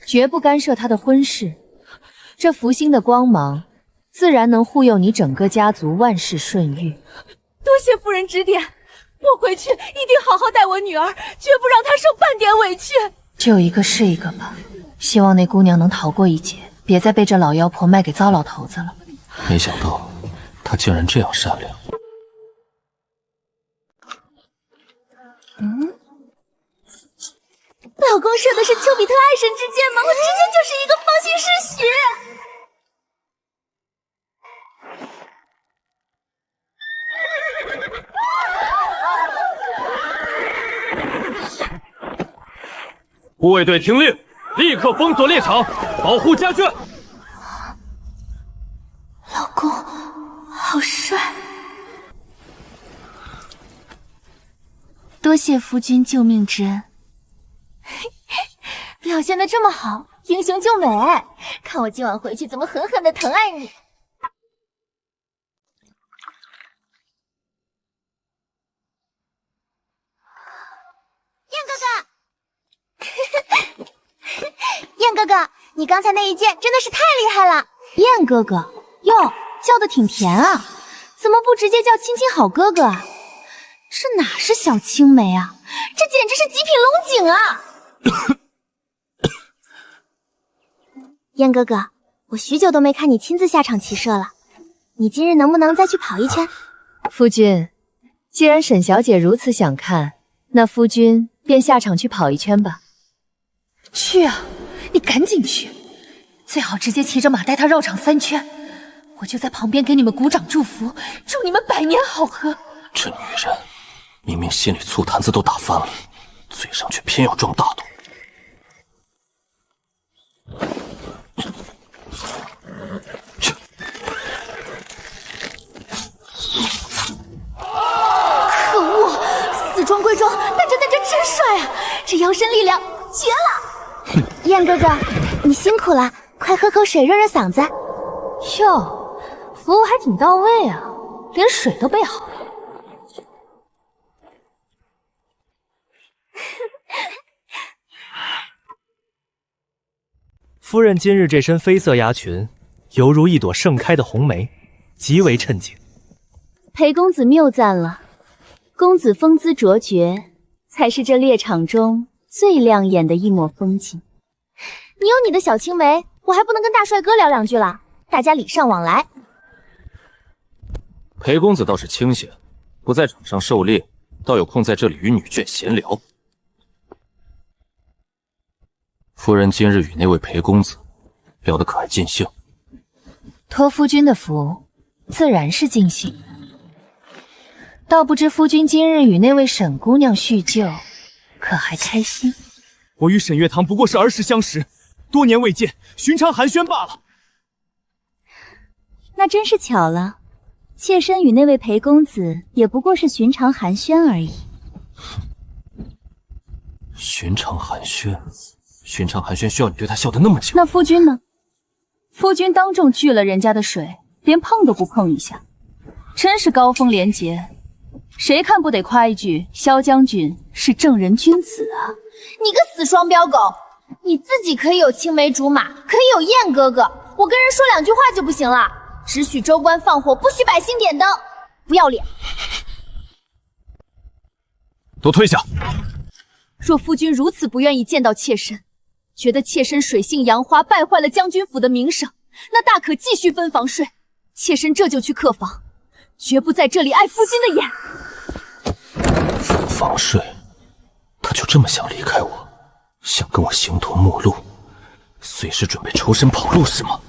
绝不干涉她的婚事，这福星的光芒自然能护佑你整个家族万事顺运。多谢夫人指点，我回去一定好好待我女儿，绝不让她受半点委屈。救一个是一个吧，希望那姑娘能逃过一劫，别再被这老妖婆卖给糟老头子了。没想到她竟然这样善良。老公射的是丘比特爱神之箭吗？我直接就是一个方心失许。护卫队听令，立刻封锁猎场，保护家眷。老公，好帅！多谢夫君救命之恩。表现得这么好，英雄救美！看我今晚回去怎么狠狠的疼爱你！燕哥哥，你刚才那一剑真的是太厉害了！燕哥哥，哟，叫的挺甜啊，怎么不直接叫亲亲好哥哥啊？这哪是小青梅啊，这简直是极品龙井啊！燕哥哥，我许久都没看你亲自下场骑射了，你今日能不能再去跑一圈？夫君，既然沈小姐如此想看，那夫君便下场去跑一圈吧。去啊，你赶紧去，最好直接骑着马带他绕场3圈，我就在旁边给你们鼓掌祝福，祝你们百年好合。这女人明明心里醋坛子都打翻了，嘴上却偏要装大度。可恶，死装归装，但这真帅啊！这腰身力量绝了！燕哥哥，你辛苦了，快喝口水热热嗓子。哟，服务还挺到位啊，连水都备好了。夫人今日这身绯色纱裙，犹如一朵盛开的红梅，极为衬景。裴公子谬赞了，公子风姿卓绝，才是这猎场中最亮眼的一抹风景。你有你的小青梅，我还不能跟大帅哥聊两句了？大家礼尚往来。裴公子倒是清闲，不在场上狩猎，倒有空在这里与女眷闲聊。夫人今日与那位裴公子聊得可还尽兴？托夫君的福，自然是尽兴。倒不知夫君今日与那位沈姑娘叙旧，可还开心？我与沈月堂不过是儿时相识，多年未见，寻常寒暄罢了。那真是巧了，妾身与那位裴公子也不过是寻常寒暄而已。寻常寒暄？寻常寒暄需要你对他笑得那么久？那夫君呢？夫君当众拒了人家的水，连碰都不碰一下，真是高风廉洁。谁看不得夸一句萧将军是正人君子啊！你个死双标狗，你自己可以有青梅竹马，可以有燕哥哥，我跟人说两句话就不行了？只许州官放火，不许百姓点灯，不要脸！都退下！若夫君如此不愿意见到妾身，觉得妾身水性杨花，败坏了将军府的名声，那大可继续分房睡。妾身这就去客房，绝不在这里碍夫君的眼。分房睡，他就这么想离开我，想跟我形同陌路，随时准备抽身跑路是吗？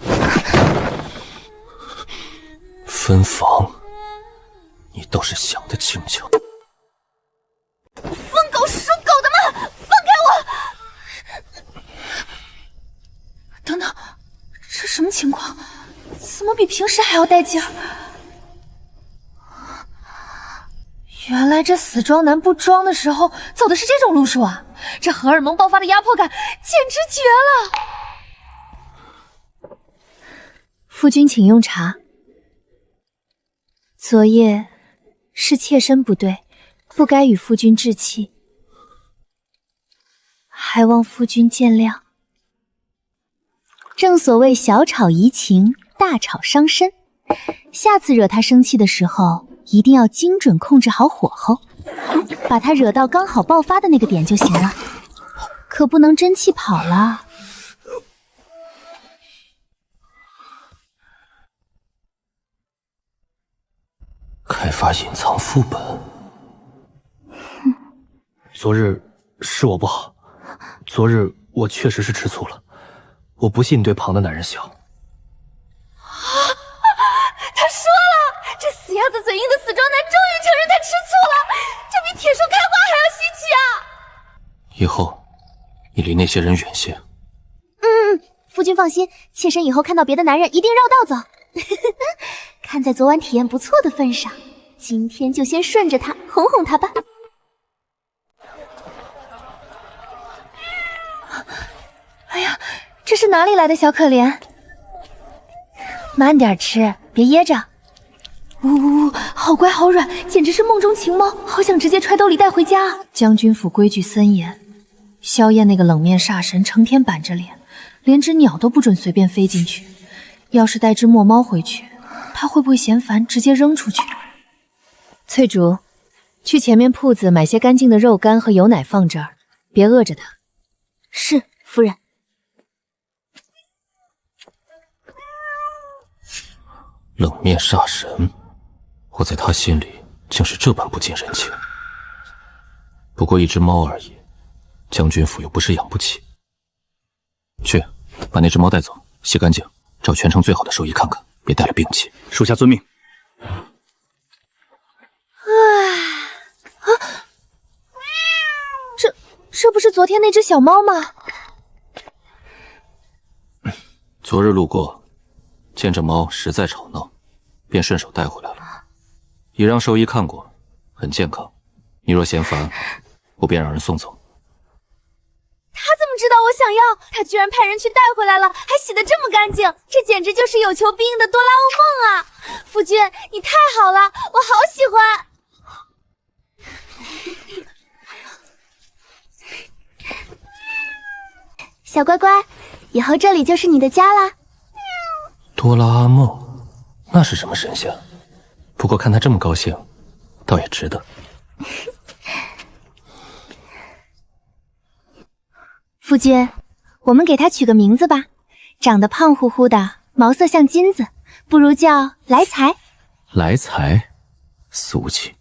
分房，你倒是想得轻巧。疯狗属狗的吗？放开我！等等，这什么情况？怎么比平时还要带劲儿？原来这死装男不装的时候走的是这种路数啊！这荷尔蒙爆发的压迫感简直绝了！夫君请用茶。昨夜是妾身不对，不该与夫君置气，还望夫君见谅。正所谓小吵怡情，大吵伤身，下次惹他生气的时候，一定要精准控制好火候，把他惹到刚好爆发的那个点就行了，可不能真气跑了。开发隐藏副本。昨日是我不好，昨日我确实是吃醋了，我不信对旁的男人笑。他说了，这死鸭子嘴硬的死装男终于承认他吃醋了，这比铁树开花还要稀奇啊！以后你离那些人远些。夫君放心，妾身以后看到别的男人一定绕道走。看在昨晚体验不错的份上，今天就先顺着他哄哄他吧。哎呀，这是哪里来的小可怜？慢点吃，别噎着。呜，好乖好软，简直是梦中情猫，好想直接揣兜里带回家。将军府规矩森严，萧燕那个冷面煞神成天板着脸，连只鸟都不准随便飞进去。要是带只墨猫回去，他会不会嫌烦，直接扔出去？翠竹，去前面铺子买些干净的肉干和油奶放这儿，别饿着他。是，夫人。冷面煞神，我在他心里竟是这般不近人情。不过一只猫而已，将军府又不是养不起。去，把那只猫带走，洗干净，找全城最好的兽医看看，别带了病气。属下遵命。这不是昨天那只小猫吗？昨日路过，见这猫实在吵闹，便顺手带回来了。已让兽医看过，很健康。你若嫌烦，我便让人送走。他怎么知道我想要？他居然派人去带回来了，还洗得这么干净，这简直就是有求必应的哆啦 A 梦啊！夫君，你太好了，我好喜欢。小乖乖，以后这里就是你的家啦。哆啦 A 梦，那是什么神仙？不过看他这么高兴，倒也值得。夫君，我们给他取个名字吧，长得胖乎乎的，毛色像金子，不如叫来财。来财，俗气。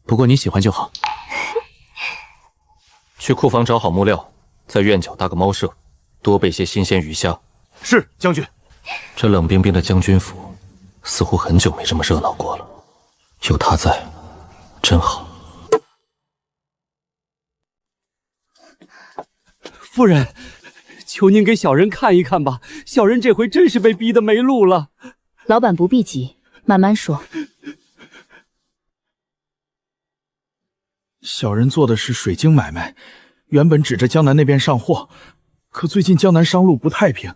不过你喜欢就好。去库房找好木料，在院角搭个猫舍，多备些新鲜鱼虾。是，将军。这冷冰冰的将军府，似乎很久没这么热闹过了。有他在，真好。夫人，求您给小人看一看吧，小人这回真是被逼得没路了。老板不必急，慢慢说。小人做的是水晶买卖，原本指着江南那边上货，可最近江南商路不太平，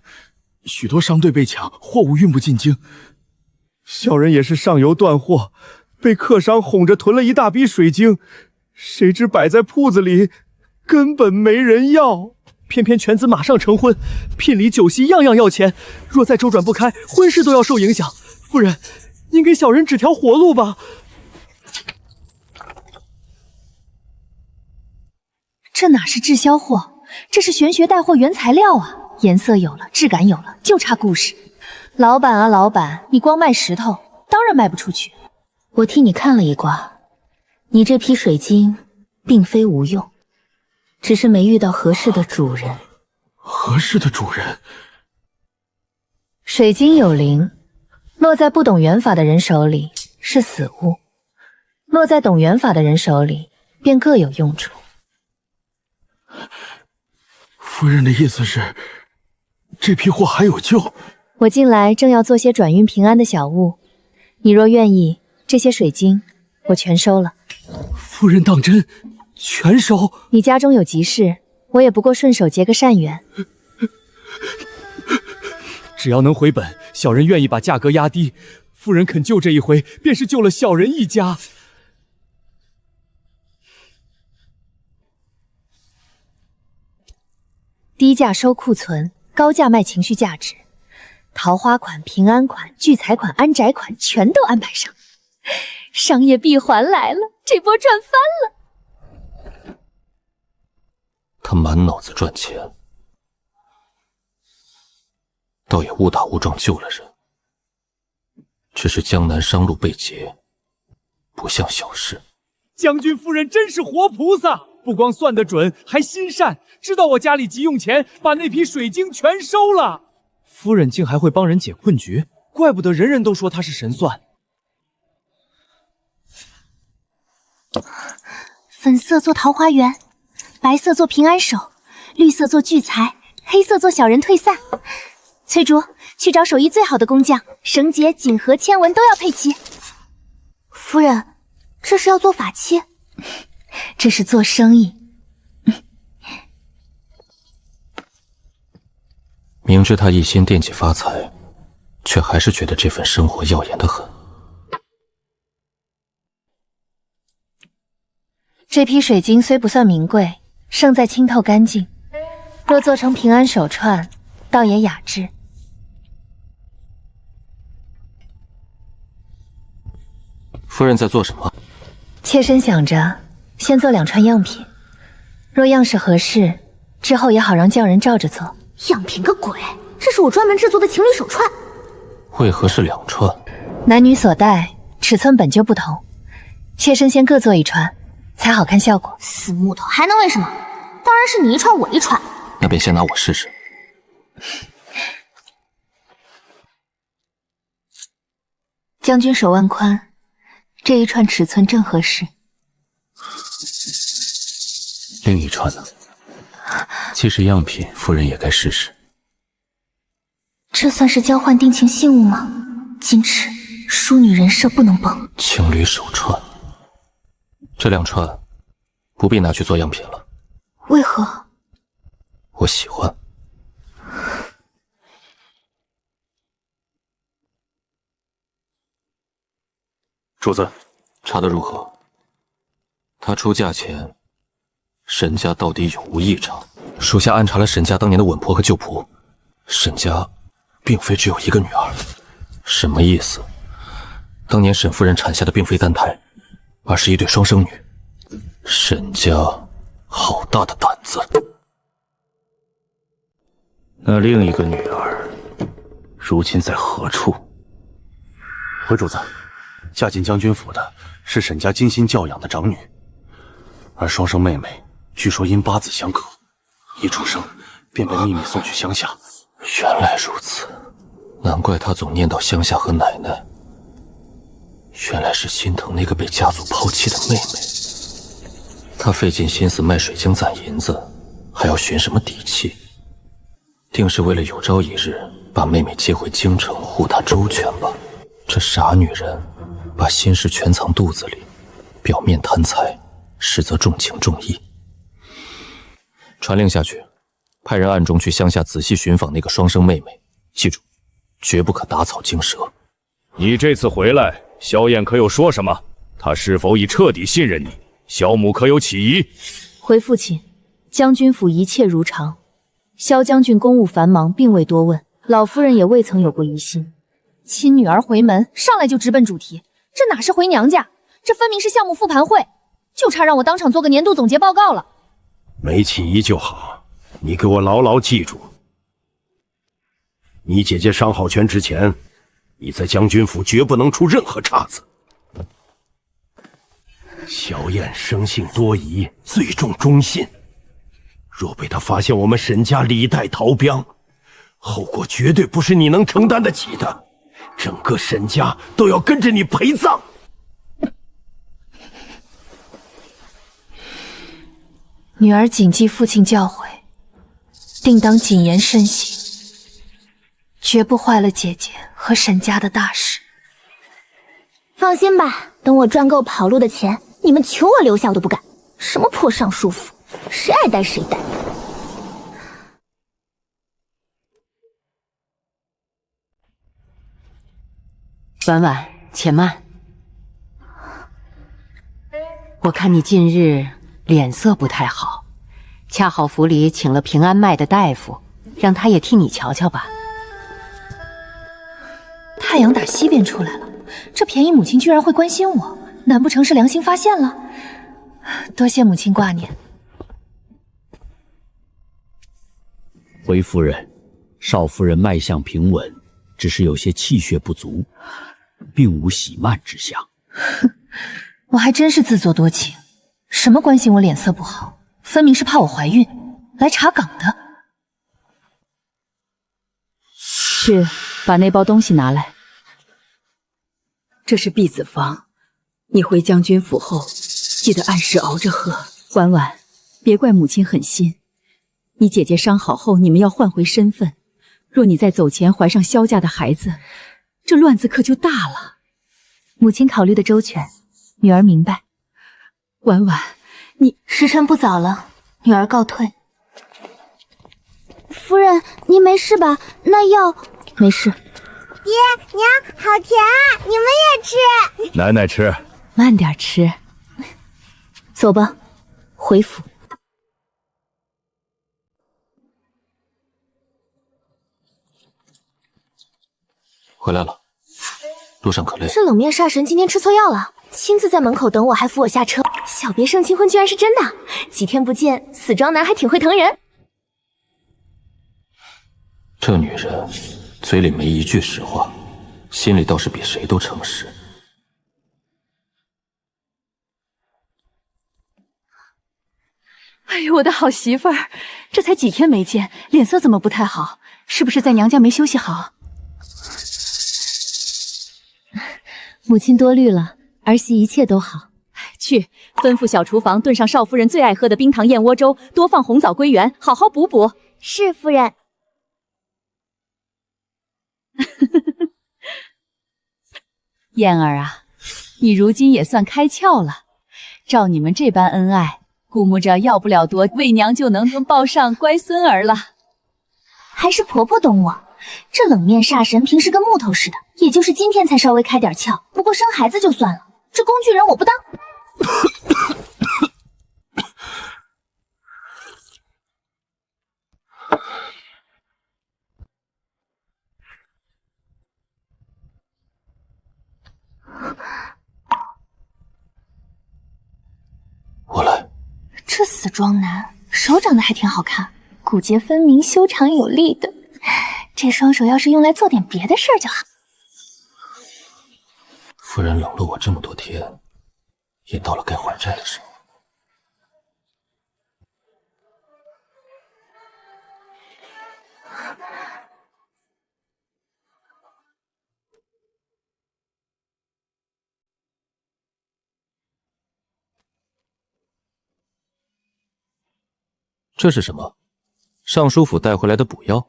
许多商队被抢，货物运不进京。小人也是上游断货，被客商哄着囤了一大笔水晶，谁知摆在铺子里根本没人要。偏偏犬子马上成婚，聘礼酒席样样要钱，若再周转不开，婚事都要受影响。夫人，您给小人指条活路吧。这哪是滞销货，这是玄学带货原材料啊！颜色有了，质感有了，就差故事。老板啊，老板，你光卖石头，当然卖不出去。我替你看了一卦，你这批水晶并非无用，只是没遇到合适的主人。合适的主人？水晶有灵，落在不懂元法的人手里是死物，落在懂元法的人手里便各有用处。夫人的意思是，这批货还有救？我近来正要做些转运平安的小物，你若愿意，这些水晶我全收了。夫人当真？全收？你家中有急事，我也不过顺手结个善缘。只要能回本，小人愿意把价格压低。夫人肯救这一回，便是救了小人一家。低价收库存，高价卖情绪价值。桃花款、平安款、聚财款、安宅款全都安排上，商业闭环来了，这波赚翻了。他满脑子赚钱，倒也误打误撞救了人。只是江南商路被劫，不像小事。将军夫人真是活菩萨，不光算得准，还心善，知道我家里急用钱，把那批水晶全收了。夫人竟还会帮人解困局，怪不得人人都说她是神算。粉色做桃花源，白色做平安手，绿色做聚财，黑色做小人退散。翠竹，去找手艺最好的工匠，绳结、锦盒、签纹都要配齐。夫人，这是要做法器？这是做生意。明知他一心惦记发财，却还是觉得这份生活耀眼得很。这批水晶虽不算名贵，胜在清透干净，若做成平安手串，倒也雅致。夫人在做什么？妾身想着先做2串样品，若样式合适，之后也好让匠人照着做。样品个鬼！这是我专门制作的情侣手串。为何是2串？男女所戴，尺寸本就不同，妾身先各做1串，才好看效果。死木头还能为什么？当然是你1串我1串。那便先拿我试试。将军手腕宽，这1串尺寸正合适。另1串呢？既是样品，夫人也该试试。这算是交换定情信物吗？矜持，淑女人设不能崩。情侣手串，这2串不必拿去做样品了。为何？我喜欢。主子，查得如何？他出价前，沈家到底有无异常？属下暗查了沈家当年的稳婆和旧仆，沈家并非只有1个女儿。什么意思？当年沈夫人产下的并非单胎，而是一对双生女。沈家好大的胆子！那另1个女儿，如今在何处？回主子，嫁进将军府的是沈家精心教养的长女，而双生妹妹据说因八字相克，一出生便被秘密送去乡下。原来如此，难怪她总念叨乡下和奶奶。原来是心疼那个被家族抛弃的妹妹。她费尽心思卖水晶攒银子，还要寻什么底气？定是为了有朝一日把妹妹接回京城，护她周全吧。这傻女人，把心事全藏肚子里，表面贪财，实则重情重义。传令下去，派人暗中去乡下仔细寻访那个双生妹妹，记住，绝不可打草惊蛇。你这次回来，萧燕可有说什么？她是否已彻底信任你？萧母可有起疑？回父亲，将军府一切如常。萧将军公务繁忙，并未多问，老夫人也未曾有过疑心。亲女儿回门，上来就直奔主题，这哪是回娘家？这分明是项目复盘会，就差让我当场做个年度总结报告了。没起疑就好，你给我牢牢记住。你姐姐伤好全之前，你在将军府绝不能出任何岔子。萧燕生性多疑，最重忠信。若被他发现我们沈家李代逃兵，后果绝对不是你能承担得起的。整个沈家都要跟着你陪葬。女儿谨记父亲教诲，定当谨言慎行，绝不坏了姐姐和沈家的大事。放心吧，等我赚够跑路的钱，你们求我留下我都不敢。什么破尚书府，谁爱带谁带。婉婉，且慢。我看你近日脸色不太好，恰好府里请了平安脉的大夫，让他也替你瞧瞧吧。太阳打西边出来了，这便宜母亲居然会关心我，难不成是良心发现了？多谢母亲挂念。回夫人，少夫人脉象平稳，只是有些气血不足，并无喜慢之象。我还真是自作多情，什么关心我脸色不好，分明是怕我怀孕，来查岗的。去，把那包东西拿来。这是避子方，你回将军府后，记得按时熬着喝。婉婉，别怪母亲狠心。你姐姐伤好后，你们要换回身份。若你在走前怀上萧家的孩子，这乱子可就大了。母亲考虑的周全，女儿明白。婉婉，你时辰不早了，女儿告退。夫人，您没事吧？那药没事。爹娘，好甜啊！你们也吃。奶奶吃，慢点吃。走吧，回府。回来了，路上可累？这冷面煞神今天吃错药了，亲自在门口等我，还扶我下车。小别胜新婚居然是真的，几天不见，死庄男还挺会疼人。这女人嘴里没一句实话，心里倒是比谁都诚实。哎呦，我的好媳妇儿，这才几天没见，脸色怎么不太好？是不是在娘家没休息好？母亲多虑了，儿媳一切都好。去，吩咐小厨房炖上少夫人最爱喝的冰糖燕窝粥，多放红枣归元，好好补补。是夫人。燕儿啊，你如今也算开窍了。照你们这般恩爱，估摸着要不了多，魏娘就能抱上乖孙儿了。还是婆婆懂我，这冷面煞神平时跟木头似的，也就是今天才稍微开点窍。不过生孩子就算了，这工具人我不当。我来。这死庄男手长得还挺好看，骨节分明，修长有力的。这双手要是用来做点别的事儿就好。夫人冷落我这么多天，也到了该还债的时候。这是什么？尚书府带回来的补药？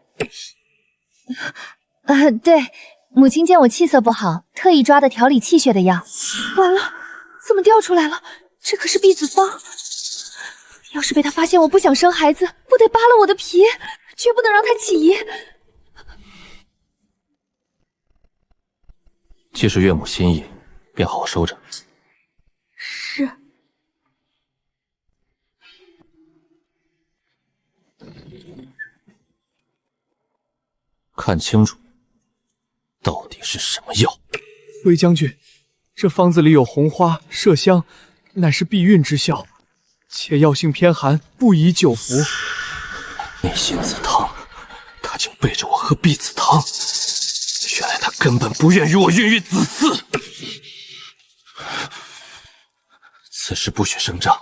对，母亲见我气色不好，特意抓的调理气血的药。完了，怎么掉出来了？这可是避子方，要是被他发现我不想生孩子，不得扒了我的皮，绝不能让他起疑。既是岳母心意，便好好收着。是。看清楚，到底是什么药？魏将军，这方子里有红花、麝香，乃是避孕之效，且药性偏寒，不宜久服。内心子汤，他竟背着我喝避子汤，原来他根本不愿与我孕育子嗣。此事不许声张，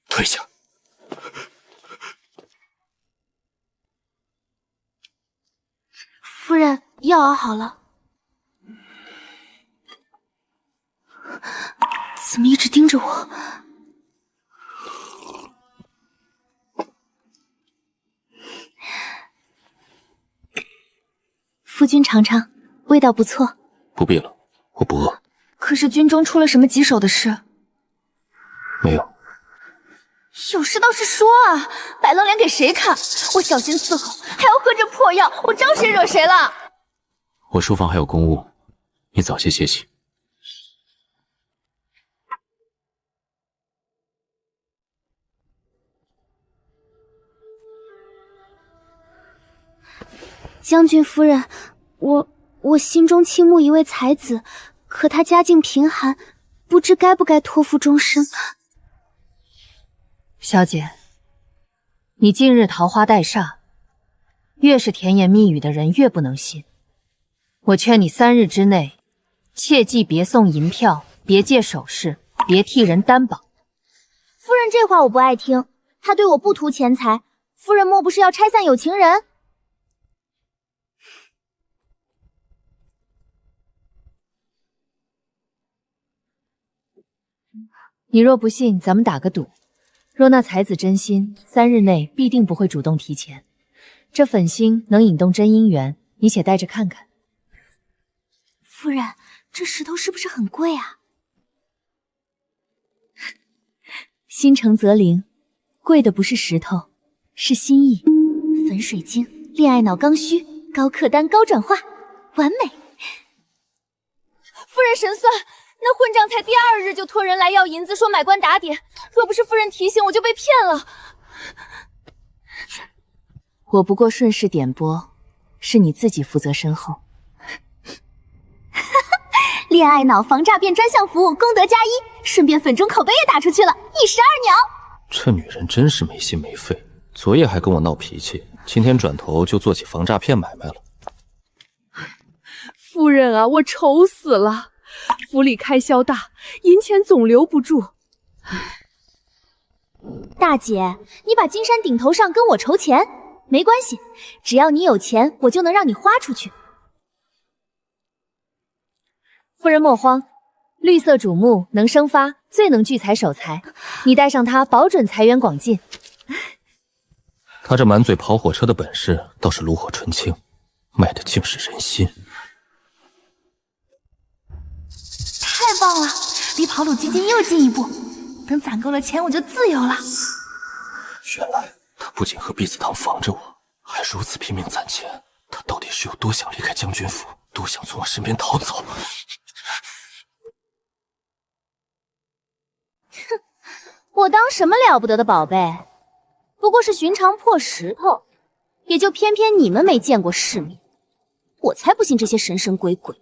退下。夫人，药熬好了。怎么一直盯着我？夫君尝尝，味道不错。不必了，我不饿。可是军中出了什么棘手的事？没有。有事倒是说啊，摆冷脸给谁看？我小心伺候，还要喝这破药，我招谁惹谁了？我书房还有公务，你早些歇息。将军夫人，我心中倾慕一位才子，可他家境贫寒，不知该不该托付终身。小姐，你近日桃花带煞，越是甜言蜜语的人越不能信。我劝你3日之内，切记别送银票，别借首饰，别替人担保。夫人这话我不爱听，他对我不图钱财，夫人莫不是要拆散有情人？你若不信，咱们打个赌。若那才子真心，3日内必定不会主动提钱。这粉星能引动真姻缘，你且带着看看。夫人，这石头是不是很贵啊？心诚则灵，贵的不是石头，是心意。粉水晶，恋爱脑刚需，高客单高转化，完美。夫人神算，那混账才第2日就托人来要银子，说买官打点。若不是夫人提醒，我就被骗了。我不过顺势点拨，是你自己负责身后。恋爱脑防诈骗专项服务，功德加1，顺便粉中口碑也打出去了，一石二鸟。这女人真是没心没肺，昨夜还跟我闹脾气，今天转头就做起防诈骗买卖了。夫人啊，我愁死了，府里开销大，银钱总留不住。大姐，你把金山顶头上跟我筹钱，没关系，只要你有钱，我就能让你花出去。夫人莫慌，绿色主木能生发，最能聚财守财，你带上它，保准财源广进。他这满嘴跑火车的本事倒是炉火纯青，卖的竟是人心。太棒了，离跑鲁基金又进一步。等攒够了钱，我就自由了。原来他不仅喝避子汤防着我，还如此拼命攒钱。他到底是有多想离开将军府，多想从我身边逃走？哼，我当什么了不得的宝贝？不过是寻常破石头，也就偏偏你们没见过世面，我才不信这些神神鬼鬼。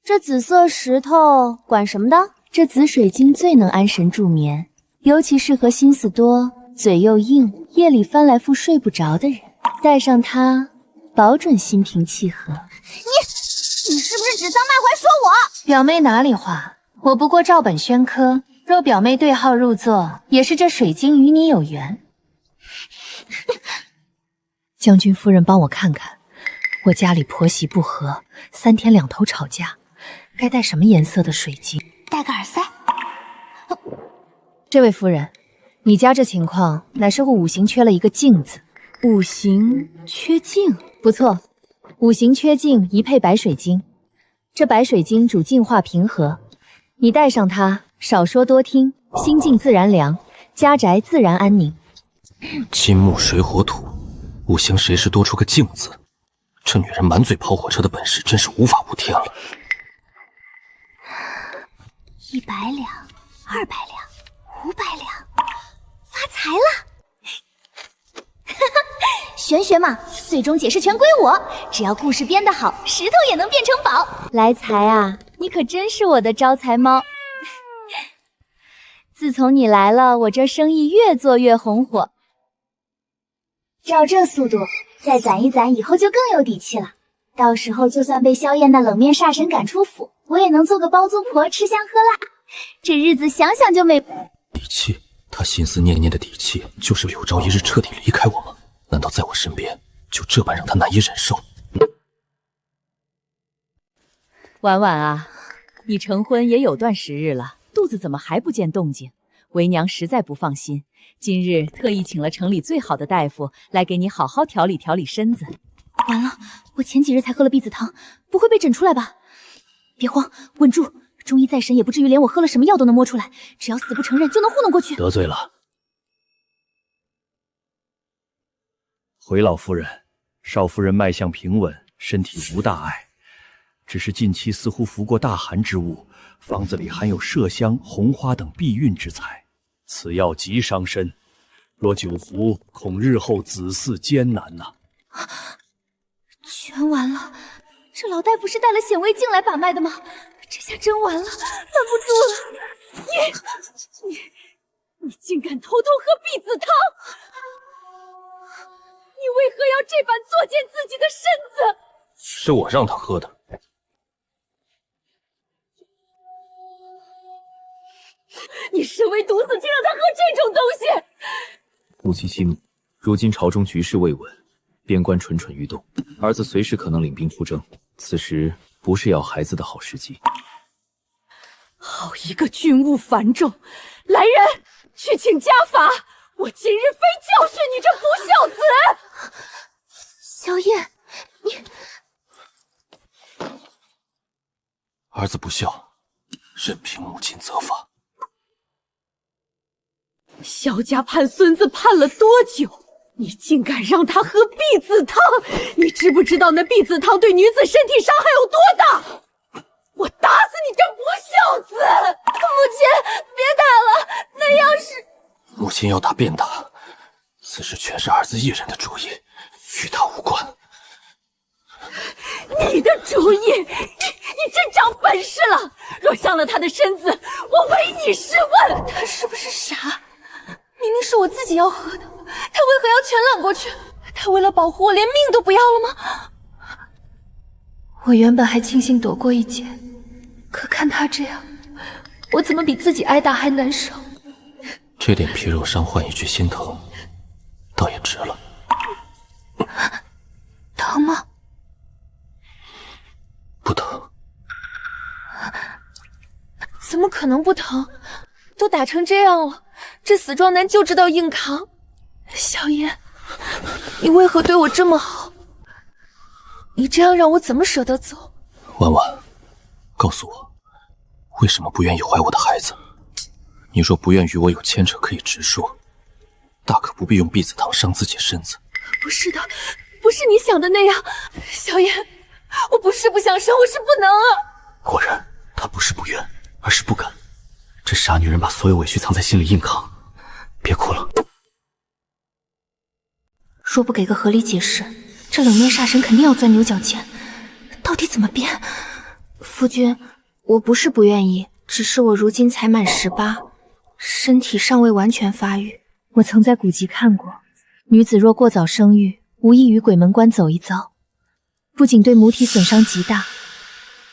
这紫色石头管什么的？这紫水晶最能安神助眠，尤其适合心思多、嘴又硬、夜里翻来覆睡不着的人。带上它，保准心平气和。你是不是指桑骂槐说我？表妹哪里话，我不过照本宣科。若表妹对号入座，也是这水晶与你有缘。将军夫人帮我看看，我家里婆媳不和，3天2头吵架，该戴什么颜色的水晶？戴个耳塞。这位夫人，你家这情况乃是5行缺了一个镜字。5行缺镜，不错，5行缺镜宜配白水晶。这白水晶主净化平和，你戴上它，少说多听，心静自然凉，家宅自然安宁。金木水火土，5行谁是多出个镜字？这女人满嘴跑火车的本事真是无法无天了。100两、200两、500两，发财了！玄学嘛，最终解释权归我。只要故事编得好，石头也能变成宝。来财啊，你可真是我的招财猫。自从你来了，我这生意越做越红火。照这速度，再攒一攒，以后就更有底气了。到时候就算被萧燕那冷面煞神赶出府，我也能做个包租婆，吃香喝辣。这日子想想就美。底气？他心思念念的底气，就是有朝一日彻底离开我吗？难道在我身边，就这般让他难以忍受？婉婉啊，你成婚也有段时日了，肚子怎么还不见动静？为娘实在不放心，今日特意请了城里最好的大夫来给你好好调理调理身子。完了，我前几日才喝了避子汤，不会被诊出来吧？别慌，稳住，中医再神也不至于连我喝了什么药都能摸出来，只要死不承认就能糊弄过去。得罪了。回老夫人，少夫人脉象平稳，身体无大碍，只是近期似乎服过大寒之物，方子里含有麝香、红花等避孕之材，此药极伤身，若久服，恐日后子嗣艰难呐。全完了，这老大夫是带了显微镜来把脉的吗？这下真完了，拦不住了！你竟敢偷偷喝避子汤！你为何要这般作践自己的身子？是我让他喝的。你身为独子，竟让他喝这种东西！母亲息怒，如今朝中局势未稳，边关蠢蠢欲动，儿子随时可能领兵出征，此时不是要孩子的好时机。好一个军务繁重！来人，去请家法！我今日非教训你这不孝子！萧燕，你儿子不孝，任凭母亲责罚。萧家盼孙子盼了多久？你竟敢让他喝避子汤！你知不知道那避子汤对女子身体伤害有多大？我打死你这不孝子！母亲，别打了，那要是……母亲要打便打，此事全是儿子一人的主意，与他无关。你的主意？你真长本事了！若伤了他的身子，我唯你是问。他是不是傻？明明是我自己要喝的，他为何要全揽过去？他为了保护我，连命都不要了吗？我原本还庆幸躲过一劫，可看他这样，我怎么比自己挨打还难受？这点皮肉伤换一句心疼，倒也值了。疼吗？不疼。怎么可能不疼？都打成这样了，这死壮男就知道硬扛。萧燕，你为何对我这么好？你这样让我怎么舍得走？婉婉，告诉我，为什么不愿意怀我的孩子？你若不愿与我有牵扯，可以直说，大可不必用避子汤伤自己身子。不是的，不是你想的那样。萧燕，我不是不想生，我是不能啊。果然，她不是不愿，而是不敢。这傻女人把所有委屈藏在心里硬扛。别哭了。若不给个合理解释，这冷面煞神肯定要钻牛角尖。到底怎么变？夫君，我不是不愿意，只是我如今才满18，身体尚未完全发育。我曾在古籍看过，女子若过早生育，无异于鬼门关走一遭，不仅对母体损伤极大，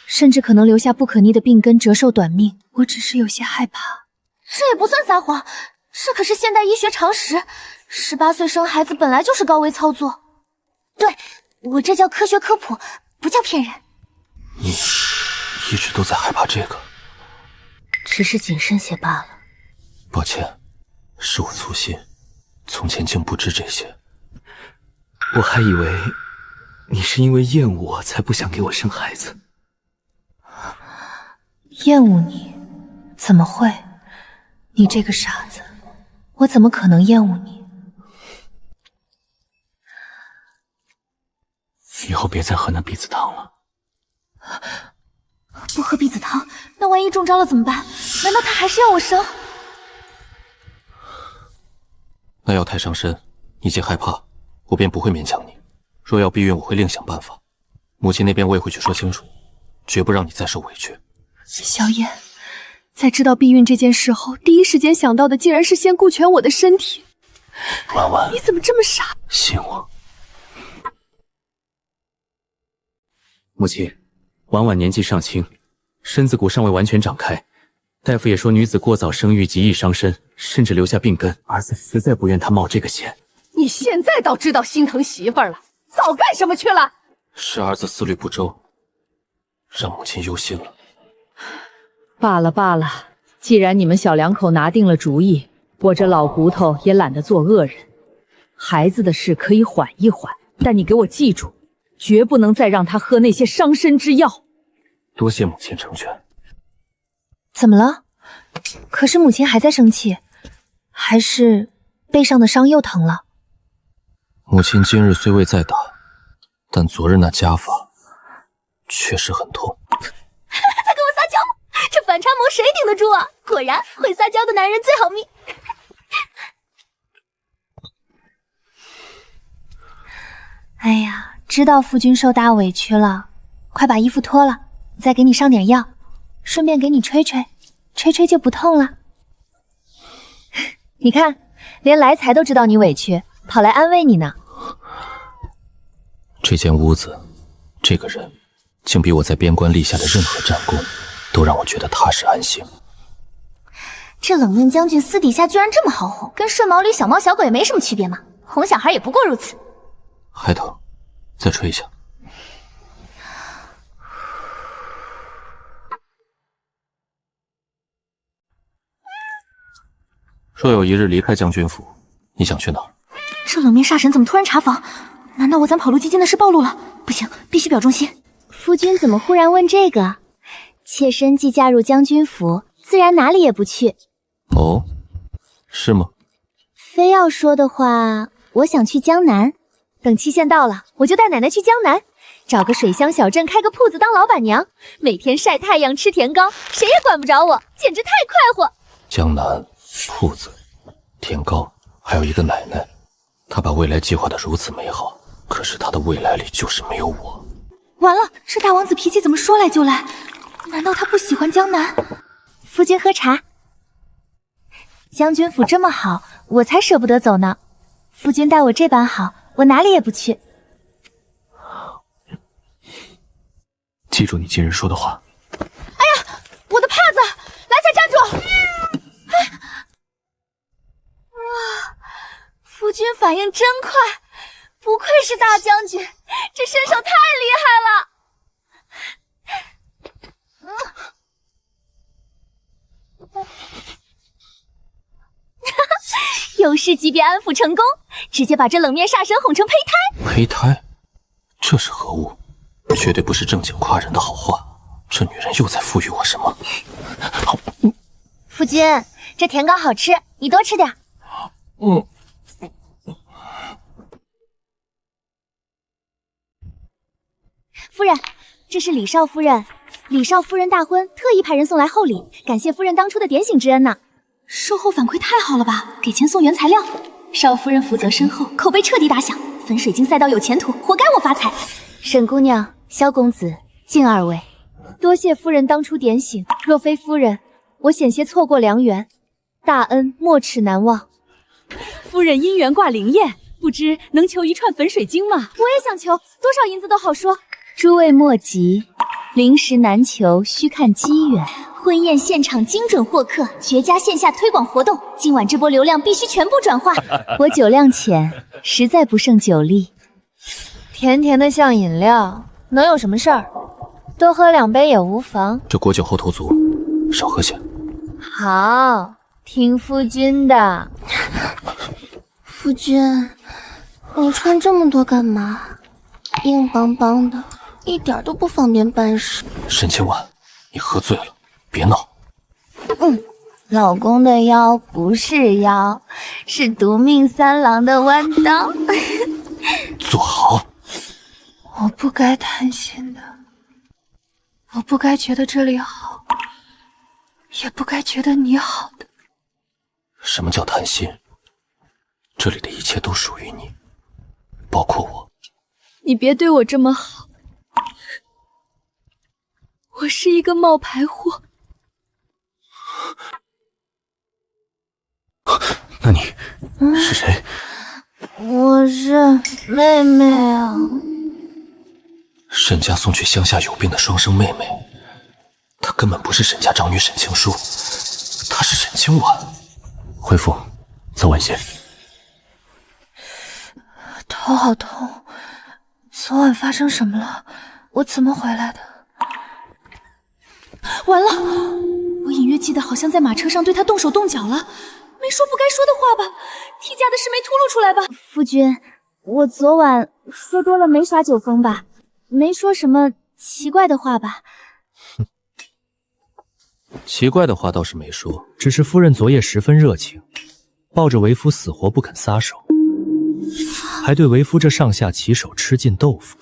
甚至可能留下不可逆的病根，折寿短命。我只是有些害怕。这也不算撒谎，这可是现代医学常识。18岁生孩子本来就是高危操作。对，我这叫科学科普，不叫骗人。你一直都在害怕这个？只是谨慎些罢了。抱歉，是我粗心，从前竟不知这些。我还以为你是因为厌恶我才不想给我生孩子。厌恶你？怎么会？你这个傻子，我怎么可能厌恶你？以后别再喝那避子汤了。不喝避子汤，那万一中招了怎么办？难道他还是要我生？那药太伤身，你既害怕，我便不会勉强你。若要避孕，我会另想办法。母亲那边我也会去说清楚，绝不让你再受委屈。萧燕，在知道避孕这件事后，第一时间想到的竟然是先顾全我的身体。婉婉，你怎么这么傻？信我。母亲，婉婉年纪尚轻，身子骨尚未完全长开，大夫也说女子过早生育极易伤身，甚至留下病根。儿子实在不愿她冒这个险。你现在倒知道心疼媳妇儿了，早干什么去了？是儿子思虑不周，让母亲忧心了。罢了罢了，既然你们小两口拿定了主意，我这老骨头也懒得做恶人。孩子的事可以缓一缓，但你给我记住，绝不能再让他喝那些伤身之药。多谢母亲成全。怎么了？可是母亲还在生气，还是背上的伤又疼了？母亲今日虽未再打，但昨日那家法确实很痛。他跟我撒娇，这反差萌谁顶得住啊？果然会撒娇的男人最好命。哎呀，知道夫君受大委屈了，快把衣服脱了，再给你上点药，顺便给你吹吹，吹吹就不痛了。你看，连来财都知道你委屈，跑来安慰你呢。这间屋子，这个人，竟比我在边关立下的任何战功，都让我觉得踏实安心。这冷面将军私底下居然这么好哄，跟顺毛里小猫小狗也没什么区别嘛，哄小孩也不过如此。还疼，再吹一下。若有一日离开将军府，你想去哪儿？这冷面煞神怎么突然查房？难道我攒跑路基金的事暴露了？不行，必须表忠心。夫君怎么忽然问这个？妾身既嫁入将军府，自然哪里也不去。哦，是吗？非要说的话，我想去江南。等期限到了，我就带奶奶去江南，找个水乡小镇开个铺子当老板娘，每天晒太阳吃甜糕，谁也管不着我，简直太快活。江南、铺子、甜糕，还有一个奶奶，她把未来计划得如此美好，可是她的未来里就是没有我。完了，这大王子脾气怎么说来就来？难道他不喜欢江南？夫君喝茶。将军府这么好，我才舍不得走呢。夫君待我这般好，我哪里也不去。记住你今日说的话。哎呀，我的帕子！来财站住！哇，夫君反应真快，不愧是大将军，这身手太厉害了。有事级别安抚成功，直接把这冷面煞神哄成胚胎。胚胎？这是何物？绝对不是正经夸人的好话。这女人又在赋予我什么？夫君，这甜糕好吃，你多吃点。夫人，这是李少夫人。李少夫人大婚，特意派人送来厚礼，感谢夫人当初的点醒之恩呢。售后反馈太好了吧？给钱送原材料。少夫人福泽深厚，口碑彻底打响，粉水晶赛道有前途，活该我发财。沈姑娘、萧公子，敬二位。多谢夫人当初点醒，若非夫人，我险些错过良缘，大恩没齿难忘。夫人姻缘挂灵验，不知能求一串粉水晶吗？我也想求，多少银子都好说。诸位莫急，灵石难求，需看机缘。婚宴现场精准获客，绝佳线下推广活动。今晚这波流量必须全部转化。我酒量浅，实在不胜酒力。甜甜的像饮料，能有什么事儿？多喝2杯也无妨。这果酒后头足，少喝些。好，听夫君的。夫君，你穿这么多干嘛？硬邦邦的，一点都不方便办事。沈清婉，你喝醉了，别闹。老公的腰不是腰，是夺命三郎的弯刀。坐好。我不该贪心的，我不该觉得这里好，也不该觉得你好的。什么叫贪心？这里的一切都属于你，包括我。你别对我这么好，我是一个冒牌货。你是谁？我是妹妹啊。沈家送去乡下有病的双生妹妹，她根本不是沈家长女沈青书，她是沈清婉。恢复，早晚些。头好痛，昨晚发生什么了？我怎么回来的？完了，我隐约记得好像在马车上对他动手动脚了，没说不该说的话吧？替家的事没吐露出来吧？夫君，我昨晚说多了没耍酒疯吧？没说什么奇怪的话吧？奇怪的话倒是没说，只是夫人昨夜十分热情，抱着为夫死活不肯撒手，还对为夫这上下其手吃尽豆腐。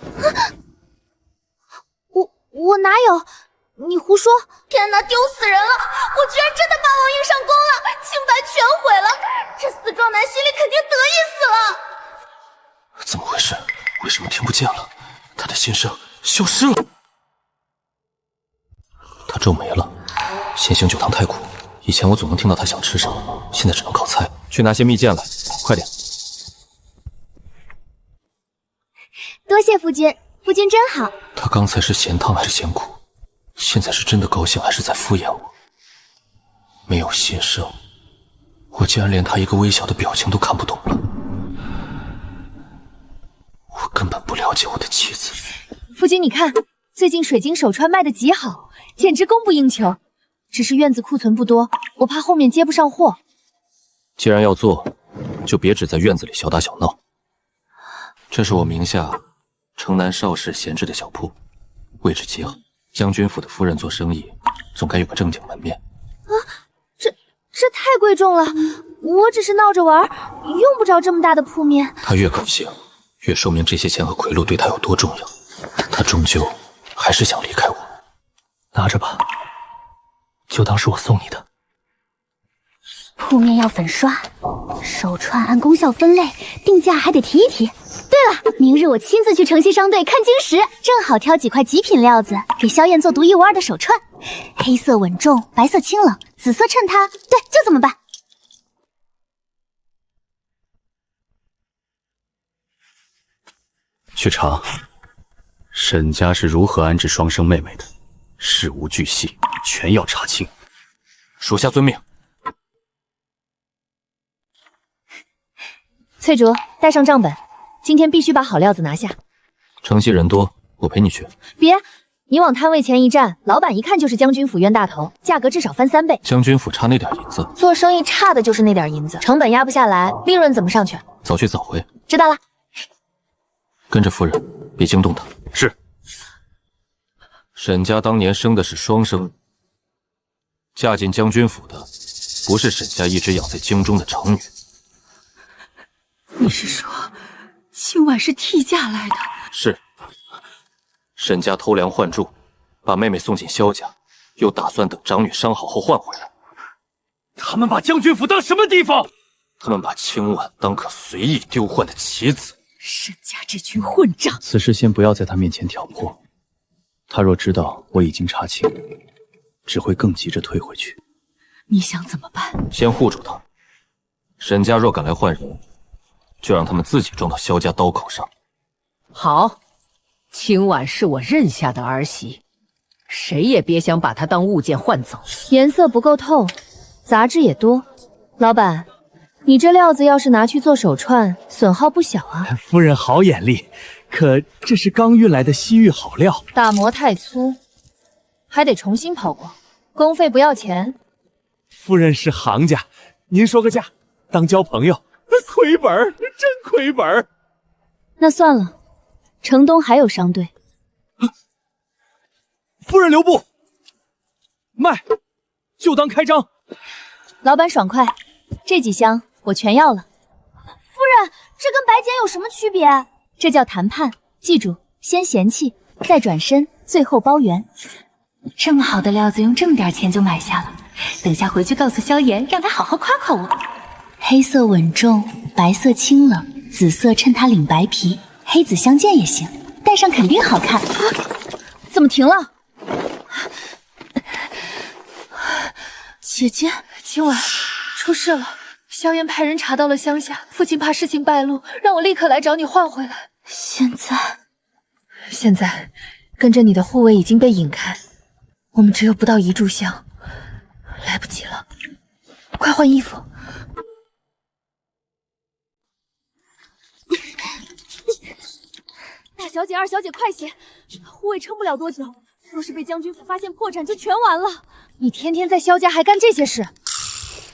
我哪有？你胡说！天哪，丢死人了！我居然真的把王英上弓了，清白全毁了！这死壮男心里肯定得意死了！怎么回事？为什么听不见了？他的心声消失了。他皱眉了。咸兴酒汤太苦，以前我总能听到他想吃什么，现在只能靠猜。去拿些蜜饯来，快点。多谢夫君，夫君真好。他刚才是嫌烫还是嫌苦？现在是真的高兴还是在敷衍我？没有心声，我竟然连他一个微小的表情都看不懂了。我根本不了解我的妻子。夫君，你看，最近水晶手串卖得极好，简直供不应求。只是院子库存不多，我怕后面接不上货。既然要做，就别只在院子里小打小闹。这是我名下城南邵氏闲置的小铺，位置极好。将军府的夫人做生意，总该有个正经门面。啊，这太贵重了，我只是闹着玩，用不着这么大的铺面。他越高兴，越说明这些钱和贿赂对他有多重要。他终究还是想离开我。拿着吧，就当是我送你的。铺面要粉刷，手串按功效分类，定价还得提一提。对了，明日我亲自去城西商队看晶石，正好挑几块极品料子，给萧燕做独一无二的手串。黑色稳重，白色清冷，紫色衬它。对，就这么办。去查沈家是如何安置双生妹妹的，事无巨细，全要查清。属下遵命。翠竹，带上账本，今天必须把好料子拿下。城西人多，我陪你去。别，你往摊位前一站，老板一看就是将军府冤大头，价格至少翻3倍。将军府差那点银子，做生意差的就是那点银子，成本压不下来，利润怎么上去？早去早回。知道了。跟着夫人，别惊动她。是。沈家当年生的是双生，嫁进将军府的不是沈家一直养在京中的长女。你是说，清婉是替嫁来的？是。沈家偷梁换柱，把妹妹送进萧家，又打算等长女伤好后换回来。他们把将军府当什么地方？他们把清婉当可随意丢换的棋子。沈家这群混账！此事先不要在他面前挑拨，他若知道我已经查清，只会更急着退回去。你想怎么办？先护住他。沈家若敢来换人，就让他们自己撞到萧家刀口上。好，清婉是我认下的儿媳，谁也别想把她当物件换走。颜色不够透，杂质也多。老板，你这料子要是拿去做手串，损耗不小啊。夫人好眼力，可这是刚运来的西域好料，打磨太粗，还得重新抛光，工费不要钱。夫人是行家，您说个价，当交朋友。亏本，真亏本。那算了，城东还有商队。夫人留步，卖，就当开张。老板爽快，这几箱我全要了。夫人，这跟白捡有什么区别？这叫谈判，记住，先嫌弃，再转身，最后包圆。这么好的料子，用这么点钱就买下了。等下回去告诉萧炎，让他好好夸夸我。黑色稳重，白色清冷，紫色衬它领白皮，黑紫相间也行，戴上肯定好看。怎么停了？姐姐，今晚出事了，萧炎派人查到了乡下，父亲怕事情败露，让我立刻来找你换回来。现在，跟着你的护卫已经被引开，我们只有不到1炷香，来不及了，快换衣服。大小姐、二小姐，快些！护卫撑不了多久，若是被将军府发现破绽，就全完了。你天天在萧家还干这些事，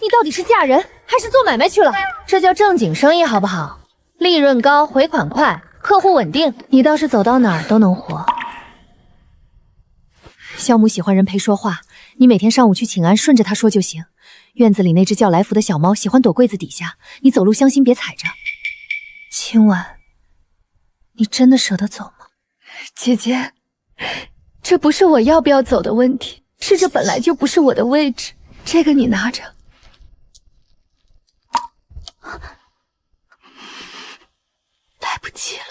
你到底是嫁人还是做买卖去了？这叫正经生意好不好？利润高，回款快，客户稳定，你倒是走到哪儿都能活。萧母喜欢人陪说话，你每天上午去请安，顺着她说就行。院子里那只叫来福的小猫喜欢躲柜子底下，你走路小心别踩着。清婉，你真的舍得走吗？姐姐，这不是我要不要走的问题，是这本来就不是我的位置。这个你拿着。来不及了。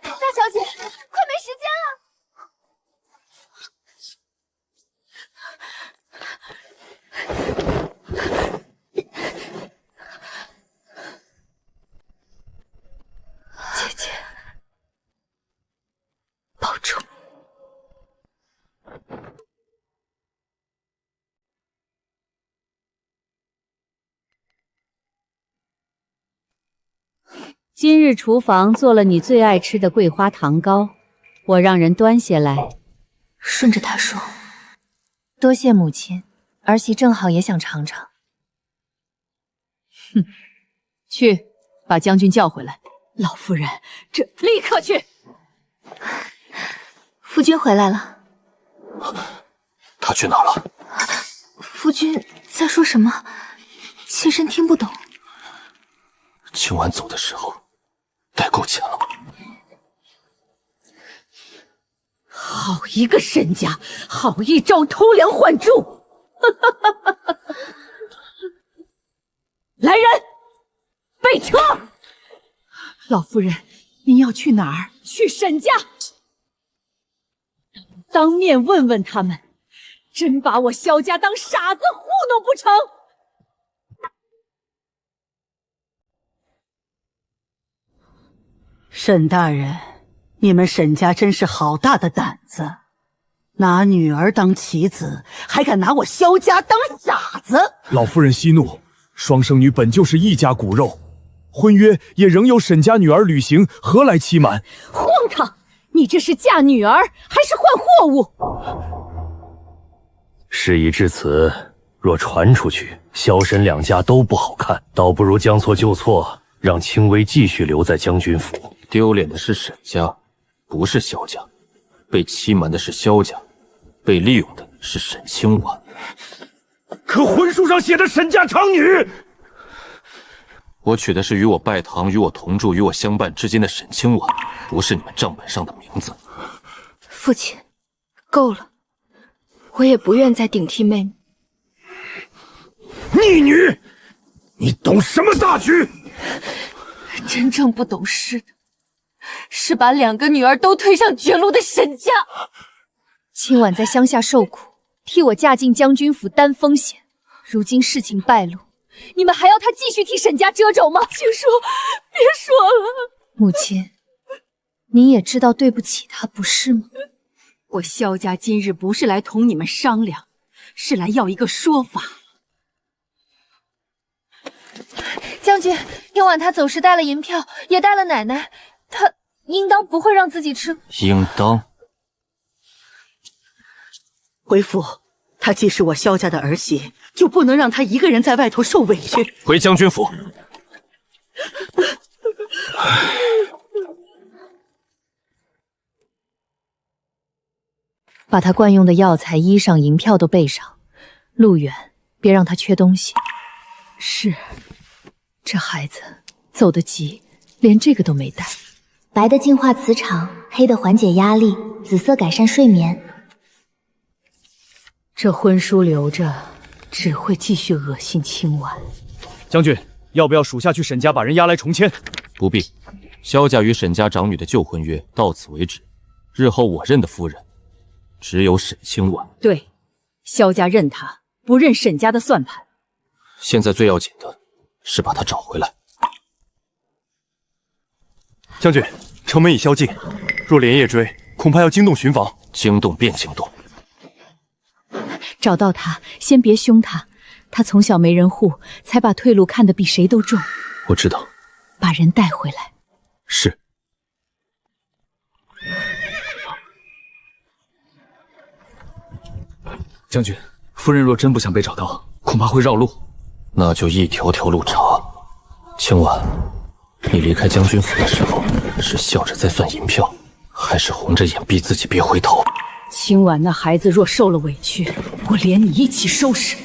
大小姐，快没时间了！姐姐，保重。今日厨房做了你最爱吃的桂花糖糕，我让人端些来。顺着他说。多谢母亲，儿媳正好也想尝尝。哼，去把将军叫回来。老夫人，这立刻去。夫君回来了。他去哪了？夫君在说什么？妾身听不懂。清婉走的时候带够钱了吗？好一个沈家，好一招偷梁换柱！来人，备车！老夫人，您要去哪儿？去沈家，当面问问他们，真把我萧家当傻子糊弄不成？沈大人，你们沈家真是好大的胆子，拿女儿当棋子，还敢拿我萧家当傻子！老夫人息怒，双生女本就是一家骨肉，婚约也仍由沈家女儿履行，何来欺瞒？荒唐！你这是嫁女儿还是换货物？事已至此，若传出去，萧沈两家都不好看，倒不如将错就错，让清微继续留在将军府。丢脸的是沈家，不是萧家；被欺瞒的是萧家，被利用的是沈清婉。可婚书上写的沈家长女，我娶的是与我拜堂、与我同住、与我相伴之间的沈清婉，不是你们账本上的名字。父亲，够了，我也不愿再顶替妹妹。逆女，你懂什么大局？真正不懂事的，是把2个女儿都推上绝路的沈家。清婉在乡下受苦，替我嫁进将军府担风险，如今事情败露，你们还要她继续替沈家遮肘吗？请说，别说了。母亲，你也知道对不起她，不是吗？我萧家今日不是来同你们商量，是来要一个说法。将军，听晚他走时带了银票，也带了奶奶，他应当不会让自己吃。应当？回府，她既是我萧家的儿媳，就不能让她一个人在外头受委屈。回将军府。把她惯用的药材、衣裳、银票都备上，路远，别让她缺东西。是。这孩子走得急，连这个都没带。白的净化磁场，黑的缓解压力，紫色改善睡眠。这婚书留着，只会继续恶心清婉。将军，要不要属下去沈家把人押来重签？不必，萧家与沈家长女的旧婚约到此为止。日后我认的夫人，只有沈清婉。对，萧家认她，不认沈家的算盘。现在最要紧的是把他找回来。将军，城门已宵禁，若连夜追，恐怕要惊动巡防。惊动便惊动。找到他，先别凶他。他从小没人护，才把退路看得比谁都重。我知道。把人带回来。是。将军，夫人若真不想被找到，恐怕会绕路。那就一条条路查。青婉，你离开将军府的时候，是笑着在算银票，还是红着眼逼自己别回头？今晚那孩子若受了委屈，我连你一起收拾。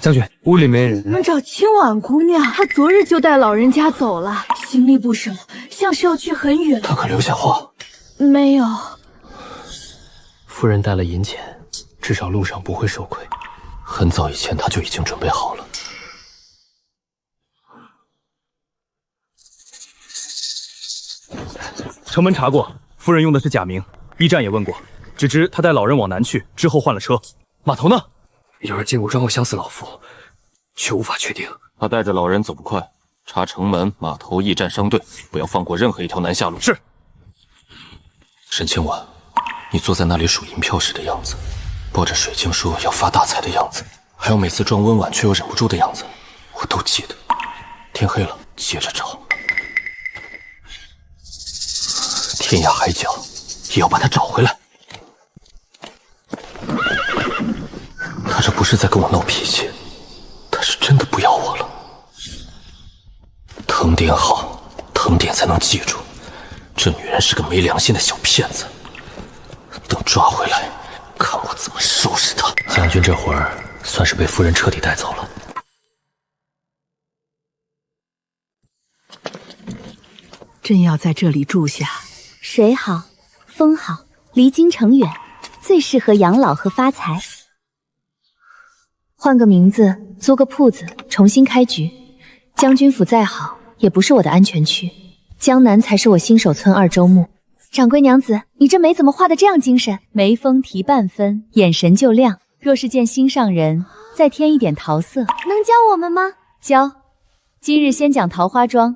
将军，屋里没人。我们找青婉姑娘，她昨日就带老人家走了，行李不少，像是要去很远。她可留下话？没有。夫人带了银钱，至少路上不会受亏。很早以前她就已经准备好了。城门查过，夫人用的是假名，驿站也问过，只知她带老人往南去，之后换了车。码头呢？有人见过专过相思老妇，却无法确定。他带着老人走不快，查城门、码头、驿站、商队，不要放过任何一条南下路。是。沈清婉，你坐在那里数银票时的样子，抱着水晶说要发大财的样子，还有每次装温婉却又忍不住的样子，我都记得。天黑了，接着找，天涯海角也要把他找回来。他这不是在跟我闹脾气，他是真的不要我了。疼点好，疼点才能记住，这女人是个没良心的小骗子。等抓回来，看我怎么收拾她。将军这会儿算是被夫人彻底带走了。真要在这里住下，水好，风好，离京城远，最适合养老和发财。换个名字，租个铺子，重新开局。将军府再好，也不是我的安全区。江南才是我新手村2周目。掌柜娘子，你这眉怎么画得这样精神？眉峰提半分，眼神就亮。若是见心上人，再添一点桃色。能教我们吗？教。今日先讲桃花妆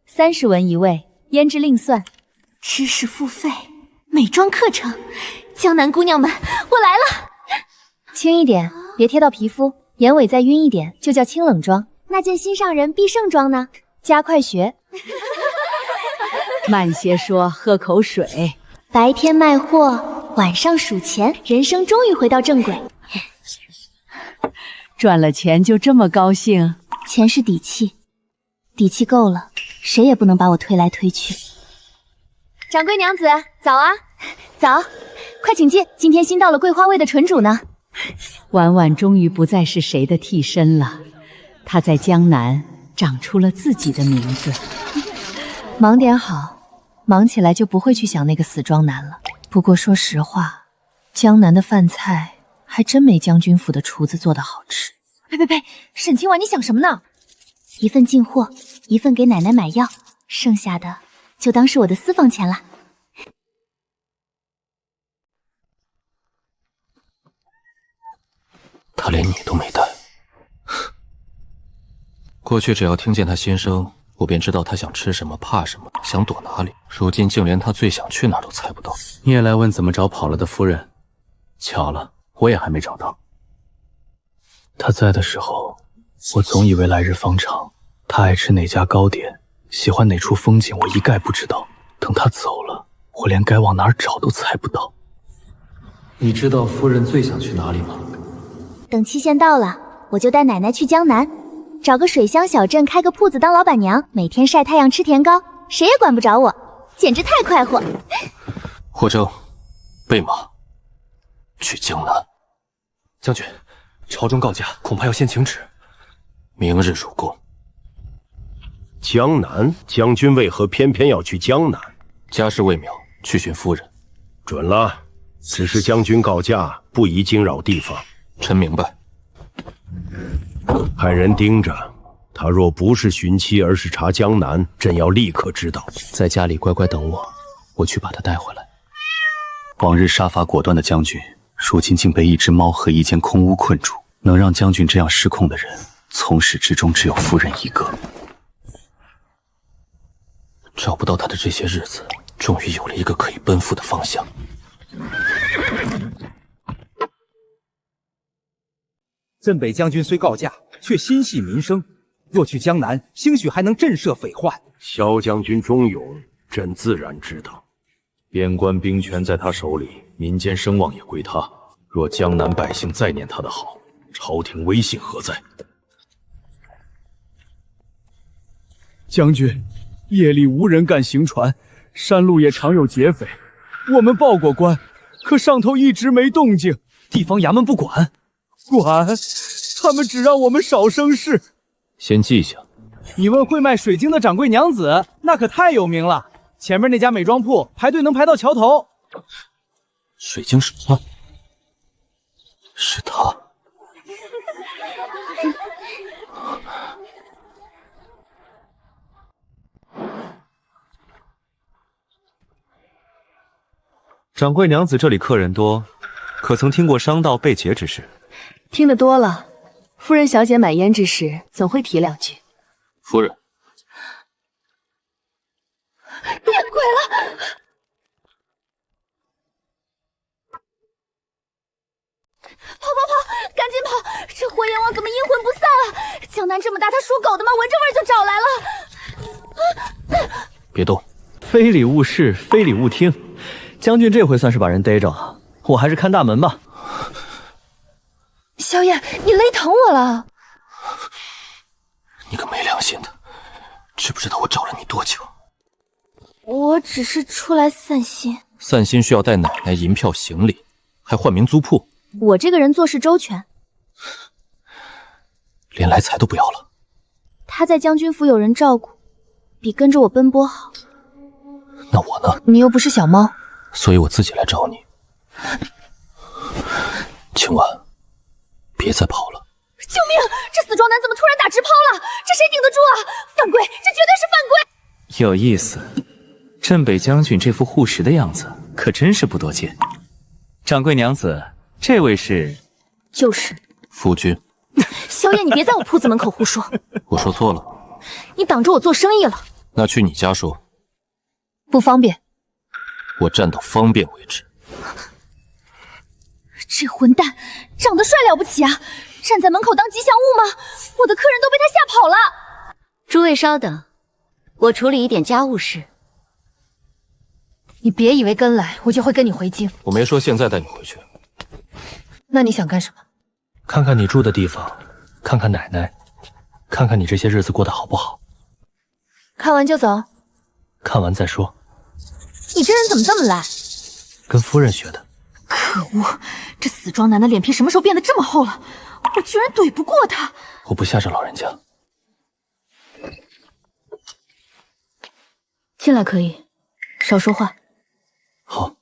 ，30文一位，胭脂另算。知识付费，美妆课程。江南姑娘们，我来了。轻一点，别贴到皮肤，眼尾再晕一点，就叫清冷妆。那件心上人必胜妆呢？加快学。慢些说，喝口水。白天卖货，晚上数钱，人生终于回到正轨。赚了钱就这么高兴？钱是底气，底气够了，谁也不能把我推来推去。掌柜娘子，早啊！早，快请进，今天新到了桂花味的纯主呢。婉婉终于不再是谁的替身了，她在江南长出了自己的名字。忙点好，忙起来就不会去想那个死庄男了。不过说实话，江南的饭菜还真没将军府的厨子做的好吃。呸！沈清婉，你想什么呢？一份进货，一份给奶奶买药，剩下的就当是我的私房钱了。他连你都没带。过去只要听见他心声，我便知道他想吃什么，怕什么，想躲哪里。如今竟连他最想去哪儿都猜不到。你也来问怎么找跑了的夫人？巧了，我也还没找到。她在的时候，我总以为来日方长。她爱吃哪家糕点，喜欢哪处风景，我一概不知道。等她走了，我连该往哪儿找都猜不到。你知道夫人最想去哪里吗？等期限到了，我就带奶奶去江南，找个水乡小镇开个铺子当老板娘，每天晒太阳吃甜糕，谁也管不着我，简直太快活。霍征，备马，去江南。将军，朝中告假，恐怕要先请旨。明日入宫。江南？将军为何偏偏要去江南？家事未了，去寻夫人。准了，此时将军告假，不宜惊扰地方。臣明白。派人盯着他，若不是寻妻，而是查江南，朕要立刻知道。在家里乖乖等我，我去把他带回来。往日杀伐果断的将军，如今竟被一只猫和一间空屋困住。能让将军这样失控的人，从始至终只有夫人一个。找不到他的这些日子，终于有了一个可以奔赴的方向。镇北将军虽告假，却心系民生。若去江南，兴许还能震慑匪患。萧将军忠勇，朕自然知道。边关兵权在他手里，民间声望也归他。若江南百姓再念他的好，朝廷威信何在？将军，夜里无人敢行船，山路也常有劫匪。我们报过官，可上头一直没动静，地方衙门不管。管，他们只让我们少生事。先记下。你问会卖水晶的掌柜娘子，那可太有名了。前面那家美妆铺排队能排到桥头。水晶是他，是他。掌柜娘子这里客人多，可曾听过商道被劫之事？听得多了，夫人小姐买烟之时总会提两句。夫人，变鬼了！跑跑跑，赶紧跑！这火焰王怎么阴魂不散啊？江南这么大，他属狗的吗？闻着味儿就找来了。别动！非礼勿视，非礼勿听。将军这回算是把人逮着，我还是看大门吧。萧燕，你勒疼我了！你个没良心的，知不知道我找了你多久？我只是出来散心。散心需要带奶奶银票行礼，还换名租铺。我这个人做事周全，连来财都不要了。他在将军府有人照顾，比跟着我奔波好。那我呢？你又不是小猫，所以我自己来找你。青婉，别再跑了！救命！这死壮男怎么突然打直抛了？这谁顶得住啊？犯规！这绝对是犯规！有意思，镇北将军这副护食的样子，可真是不多见。掌柜娘子，这位是？就是夫君。萧燕，你别在我铺子门口胡说。我说错了。你挡着我做生意了。那去你家说。不方便。我站到方便为止。这混蛋长得帅了不起啊！站在门口当吉祥物吗？我的客人都被他吓跑了。诸位稍等，我处理一点家务事。你别以为跟来我就会跟你回京。我没说现在带你回去。那你想干什么？看看你住的地方，看看奶奶，看看你这些日子过得好不好。看完就走。看完再说。你这人怎么这么赖？跟夫人学的。可恶，这死壮男的脸皮什么时候变得这么厚了？我居然怼不过他。我不吓着老人家。进来可以，少说话。好。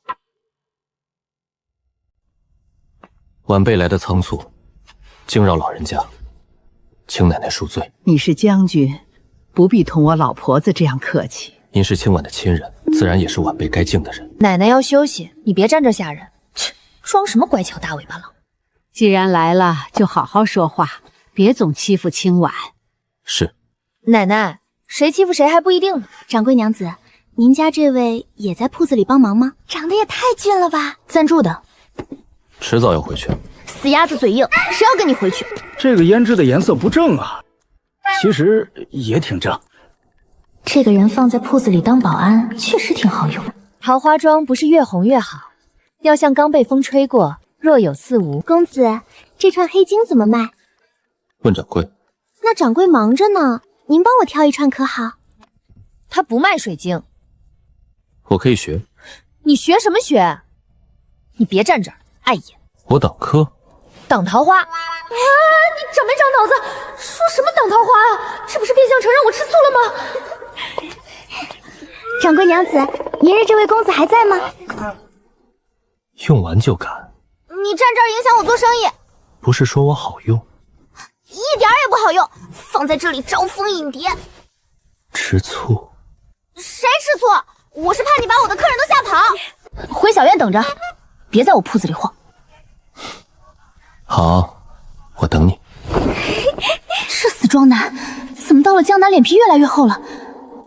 晚辈来的仓促，惊扰老人家，请奶奶恕罪。你是将军，不必同我老婆子这样客气。您是青婉的亲人，自然也是晚辈该敬的人。奶奶要休息，你别站这吓人。切，装什么乖巧大尾巴狼？既然来了，就好好说话，别总欺负青婉。是。奶奶，谁欺负谁还不一定呢。掌柜娘子，您家这位也在铺子里帮忙吗？长得也太俊了吧！赞助的。迟早要回去。死鸭子嘴硬，谁要跟你回去？这个胭脂的颜色不正啊，其实也挺正。这个人放在铺子里当保安，确实挺好用。桃花妆不是越红越好，要像刚被风吹过，若有似无。公子，这串黑金怎么卖？问掌柜。那掌柜忙着呢，您帮我挑一串可好？他不卖水晶。我可以学。你学什么学？你别站这儿，碍眼。我挡客。挡桃花。啊！你长没长脑子？说什么挡桃花啊？这不是变相承认我吃醋了吗？掌柜娘子，明日这位公子还在吗？用完就赶。你站这儿影响我做生意。不是说我好用？一点也不好用，放在这里招蜂引蝶。吃醋？谁吃醋？我是怕你把我的客人都吓跑。回小院等着，别在我铺子里晃。好，我等你。这死装男，怎么到了江南脸皮越来越厚了？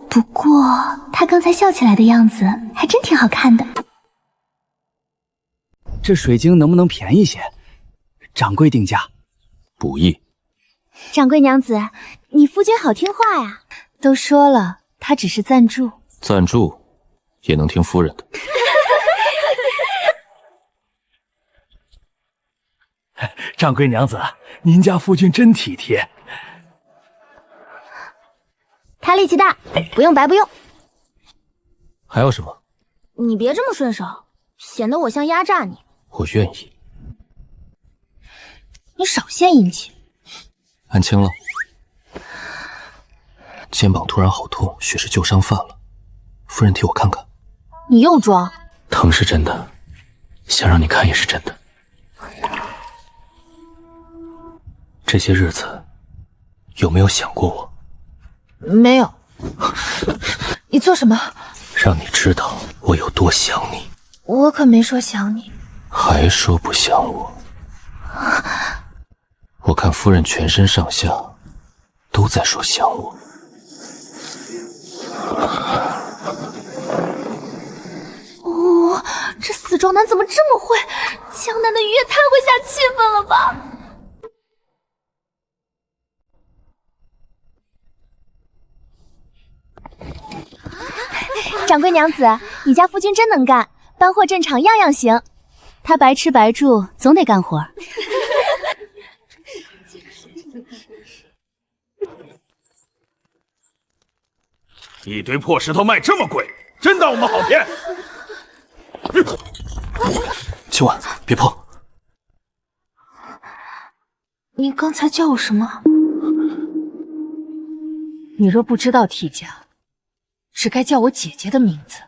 不过他刚才笑起来的样子还真挺好看的。这水晶能不能便宜些？掌柜定价。不易。掌柜娘子，你夫君好听话呀。都说了，他只是赞助。赞助也能听夫人的。掌柜娘子，您家夫君真体贴。他力气大，不用白不用。还有什么？你别这么顺手，显得我像压榨你。我愿意。你少献殷勤。安清了。肩膀突然好痛，许是旧伤犯了。夫人替我看看。你又装。疼是真的，想让你看也是真的。这些日子，有没有想过我？没有。你做什么？让你知道我有多想你。我可没说想你。还说不想我？我看夫人全身上下都在说想我。哦，这死装男怎么这么会？江南的鱼也太会下气氛了吧！掌柜娘子，你家夫君真能干，搬货镇场样样行。他白吃白住，总得干活。一堆破石头卖这么贵，真当我们好骗？今晚别碰。你刚才叫我什么？你若不知道替家，只该叫我姐姐的名字。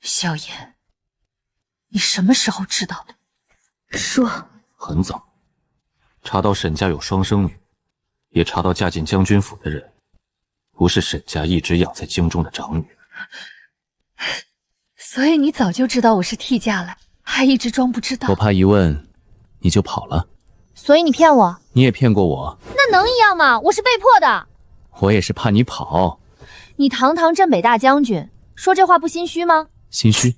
萧炎，你什么时候知道的？说。很早，查到沈家有双生女，也查到嫁进将军府的人不是沈家一直养在京中的长女。所以你早就知道我是替嫁来，还一直装不知道。我怕一问你就跑了。所以你骗我？你也骗过我。那能一样吗？我是被迫的。我也是怕你跑。你堂堂镇北大将军，说这话不心虚吗？心虚？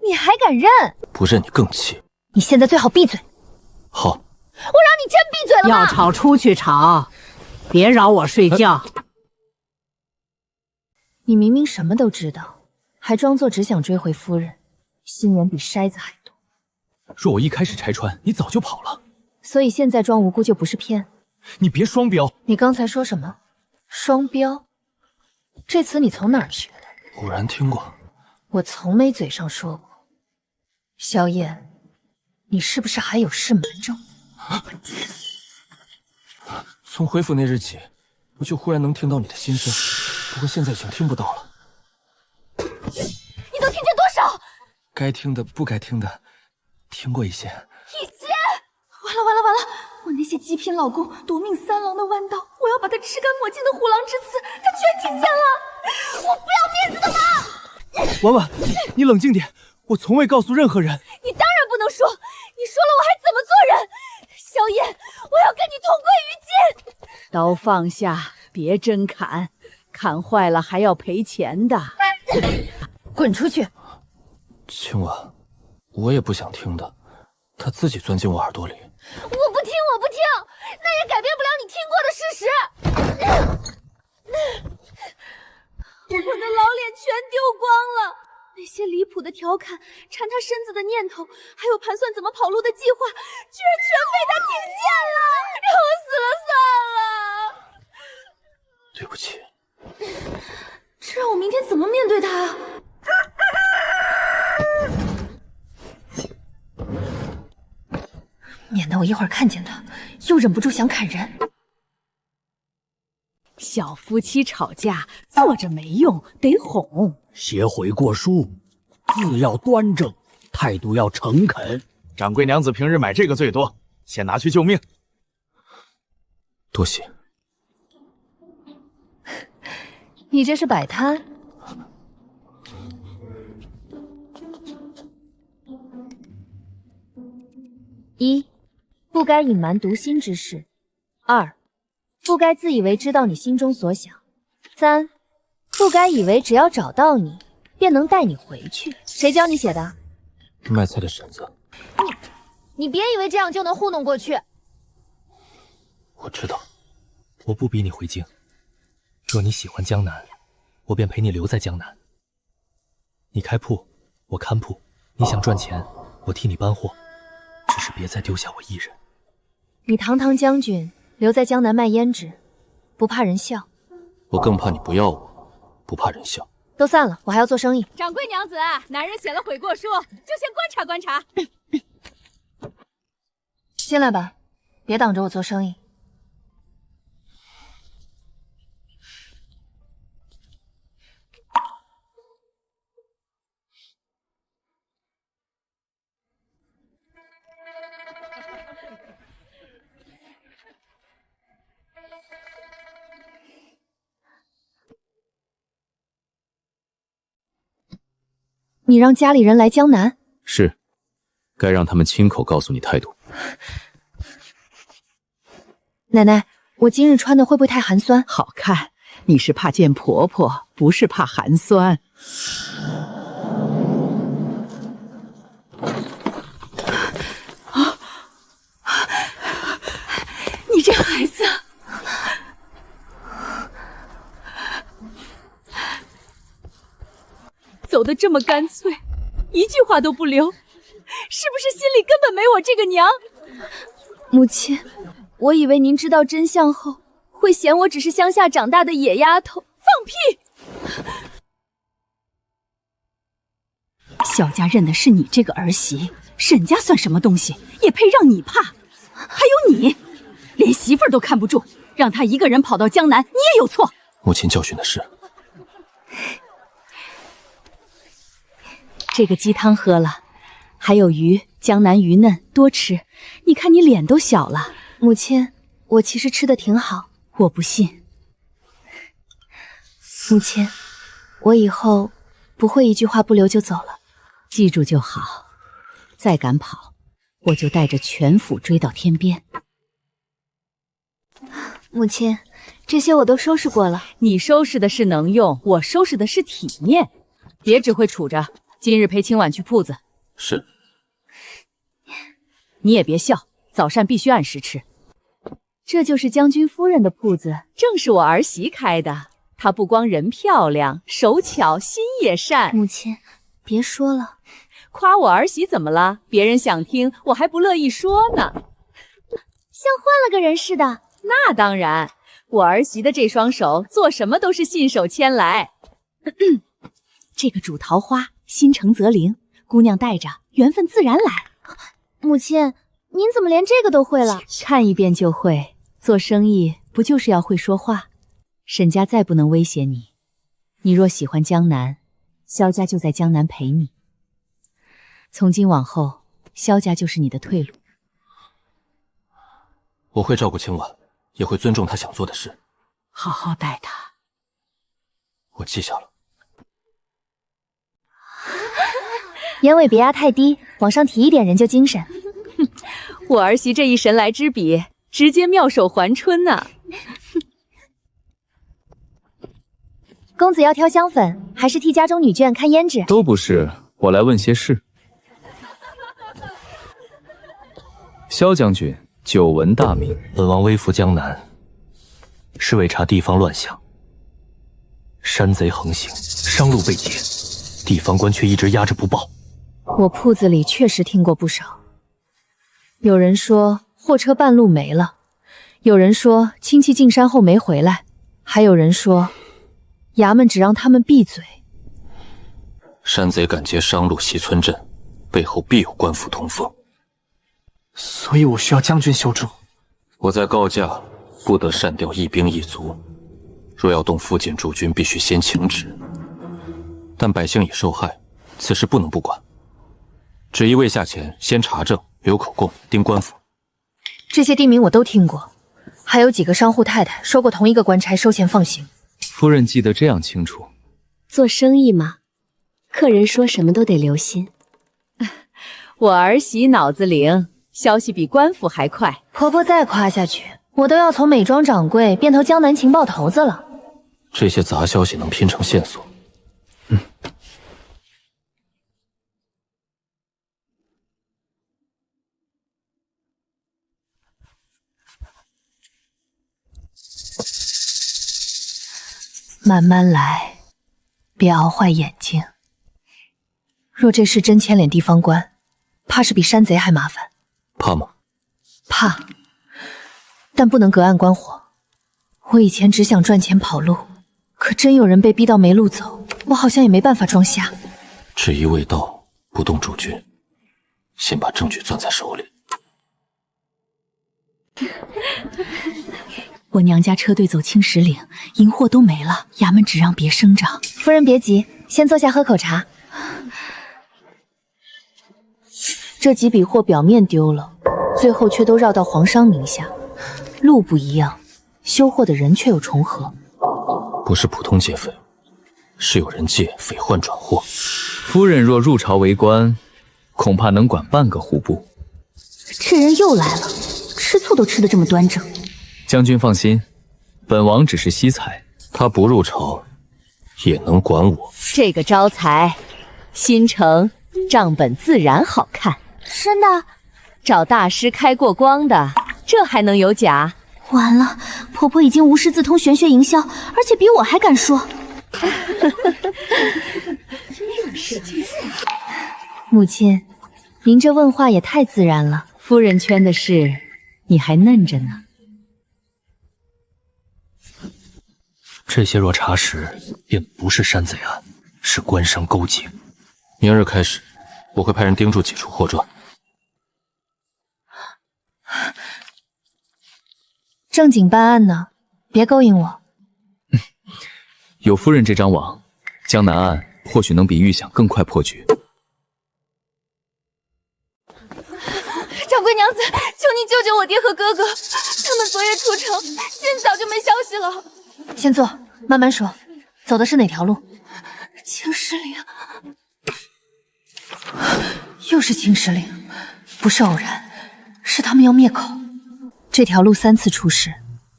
你还敢认？不认你更气。你现在最好闭嘴。好。我让你真闭嘴了吗？要吵出去吵，别扰我睡觉。你明明什么都知道，还装作只想追回夫人，心眼比筛子还多。若我一开始拆穿，你早就跑了。所以现在装无辜就不是骗。你别双标。你刚才说什么？双标？这词你从哪儿学的？偶然听过。我从没嘴上说过。萧燕，你是不是还有事瞒着我？从回府那日起，我就忽然能听到你的心声，不过现在已经听不到了。你都听见多少？该听的、不该听的，听过一些。一些。完了完了完了！我那些极品老公夺命三郎的弯刀，我要把他吃干抹净的虎狼之词，他全听见了！我不要面子的吗？婉婉，你冷静点，我从未告诉任何人。你当然不能说，你说了我还怎么做人？萧炎，我要跟你同归于尽！刀放下，别真砍，砍坏了还要赔钱的。滚出去！青婉，我也不想听的，他自己钻进我耳朵里。我不听，我不听，那也改变不了你听过的事实。我的老脸全丢光了，那些离谱的调侃、缠他身子的念头，还有盘算怎么跑路的计划，居然全被他听见了，让我死了算了。对不起。这让我明天怎么面对他啊？免得我一会儿看见他，又忍不住想砍人。小夫妻吵架，坐着没用，得哄。写悔过书，字要端正，态度要诚恳。掌柜娘子平日买这个最多，先拿去救命。多谢。你这是摆摊？不该隐瞒读心之事；2，不该自以为知道你心中所想；3，不该以为只要找到你，便能带你回去。谁教你写的？卖菜的婶子。你别以为这样就能糊弄过去。我知道。我不逼你回京。若你喜欢江南，我便陪你留在江南。你开铺，我看铺；你想赚钱，我替你搬货。只是别再丢下我一人。你堂堂将军留在江南卖胭脂，不怕人笑？我更怕你不要我，不怕人笑。都散了，我还要做生意。掌柜娘子，男人写了悔过书，就先观察观察。进来吧，别挡着我做生意。你让家里人来江南？是，该让他们亲口告诉你态度。奶奶，我今日穿的会不会太寒酸？好看，你是怕见婆婆，不是怕寒酸。你这孩子，走得这么干脆，一句话都不留，是不是心里根本没我这个娘？母亲，我以为您知道真相后，会嫌我只是乡下长大的野丫头。放屁！萧家认的是你这个儿媳，沈家算什么东西，也配让你怕？还有你，连媳妇儿都看不住，让她一个人跑到江南，你也有错。母亲教训的是。这个鸡汤喝了，还有鱼，江南鱼嫩，多吃。你看你脸都小了。母亲，我其实吃的挺好。我不信。母亲，我以后不会一句话不留就走了。记住就好。再敢跑，我就带着全府追到天边。母亲，这些我都收拾过了。你收拾的是能用，我收拾的是体面。别只会杵着。今日陪清婉去铺子。是。你也别笑，早膳必须按时吃。这就是将军夫人的铺子，正是我儿媳开的。她不光人漂亮，手巧，心也善。母亲，别说了。夸我儿媳怎么了？别人想听，我还不乐意说呢。像换了个人似的。那当然，我儿媳的这双手，做什么都是信手牵来。这个煮桃花。心诚则灵，姑娘带着，缘分自然来。母亲，您怎么连这个都会了？看一遍就会。做生意不就是要会说话？沈家再不能威胁你，你若喜欢江南，萧家就在江南陪你。从今往后，萧家就是你的退路。我会照顾清婉，也会尊重她想做的事。好好待她。我记下了。眼尾别压太低，往上提一点，人就精神。我儿媳这一神来之笔，直接妙手还春呐！公子要挑香粉，还是替家中女眷看胭脂？都不是，我来问些事。萧将军久闻大名，本王微服江南，是为查地方乱象。山贼横行，商路被劫，地方官却一直压着不报。我铺子里确实听过不少，有人说货车半路没了，有人说亲戚进山后没回来，还有人说衙门只让他们闭嘴。山贼敢劫商路西村镇，背后必有官府通风。所以我需要将军修筑。我在告假，不得擅调一兵一卒。若要动附近驻军，必须先请旨。但百姓已受害，此事不能不管。旨意未下前，先查证，留口供，盯官府。这些地名我都听过，还有几个商户太太说过同一个官差收钱放行。夫人记得这样清楚。做生意嘛，客人说什么都得留心。我儿媳脑子灵，消息比官府还快。婆婆再夸下去，我都要从美妆掌柜变头江南情报头子了。这些杂消息能拼成线索。慢慢来，别熬坏眼睛。若这事真牵连地方官，怕是比山贼还麻烦。怕吗？怕，但不能隔岸观火。我以前只想赚钱跑路，可真有人被逼到没路走，我好像也没办法装瞎。旨意未到，不动主君，先把证据攥在手里。我娘家车队走青石岭，银货都没了，衙门只让别声张。夫人别急，先坐下喝口茶。这几笔货表面丢了，最后却都绕到皇商名下，路不一样，收货的人却有重合。不是普通劫匪，是有人借匪患转货。夫人若入朝为官，恐怕能管半个户部。这人又来了，吃醋都吃得这么端正。将军放心，本王只是惜才，他不入朝也能管我。这个招财，新城账本自然好看。真的？找大师开过光的，这还能有假？完了，婆婆已经无师自通玄学营销，而且比我还敢说。母亲，您这问话也太自然了。夫人圈的事，你还嫩着呢。这些若查实，便不是山贼案，是官商勾结。明日开始，我会派人盯住几处货状。正经办案呢，别勾引我。有夫人这张网，江南案或许能比预想更快破局。掌柜娘子，求你救救我爹和哥哥，他们昨夜出城，现早就没消息了。先坐，慢慢说。走的是哪条路？青石岭。又是青石岭，不是偶然，是他们要灭口。这条路3次出事，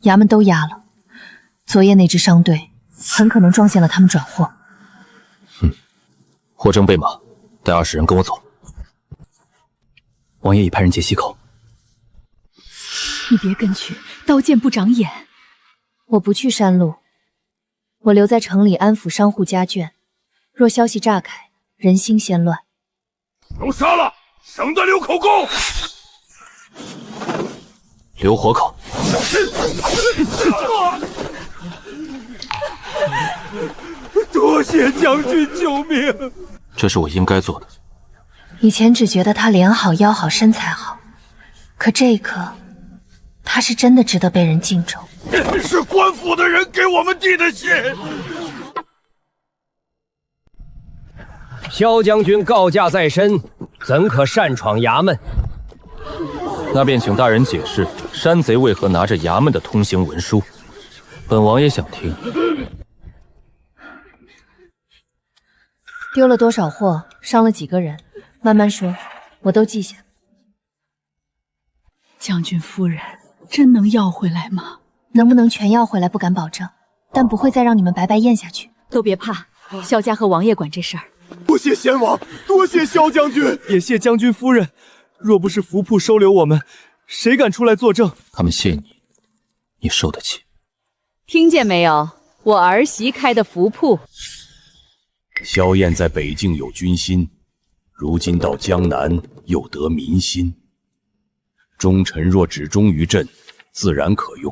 衙门都压了。昨夜那支商队很可能撞见了他们转货。货证备马，带20人跟我走。王爷已派人接西口。你别跟去，刀剑不长眼。我不去山路，我留在城里安抚商户家眷。若消息炸开，人心先乱。都杀了，省得留口供。留活口。多谢将军救命！这是我应该做的。以前只觉得他脸好腰好身材好，可这一刻，他是真的值得被人敬重。是官府的人给我们递的信。萧将军告假在身，怎可擅闯衙门？那便请大人解释，山贼为何拿着衙门的通行文书？本王也想听。丢了多少货，伤了几个人，慢慢说，我都记下。将军夫人，真能要回来吗？能不能全要回来不敢保证，但不会再让你们白白咽下去。都别怕，萧家和王爷管这事儿。多谢贤王，多谢萧将军，也谢将军夫人。若不是福铺收留我们，谁敢出来作证？他们谢你，你受得起。听见没有？我儿媳开的福铺。萧燕在北境有军心，如今到江南又得民心。忠臣若只忠于朕，自然可用；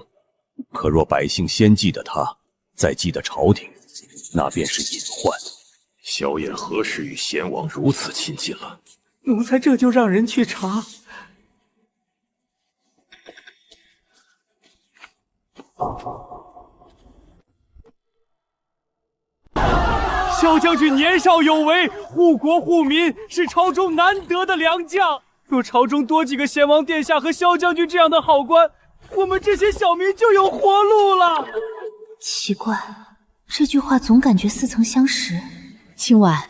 可若百姓先记得他，再记得朝廷，那便是隐患。萧燕何时与贤王如此亲近了？奴才这就让人去查。萧将军年少有为，护国护民，是朝中难得的良将。若朝中多几个贤王殿下和萧将军这样的好官，我们这些小民就有活路了。奇怪，这句话总感觉似曾相识。青婉，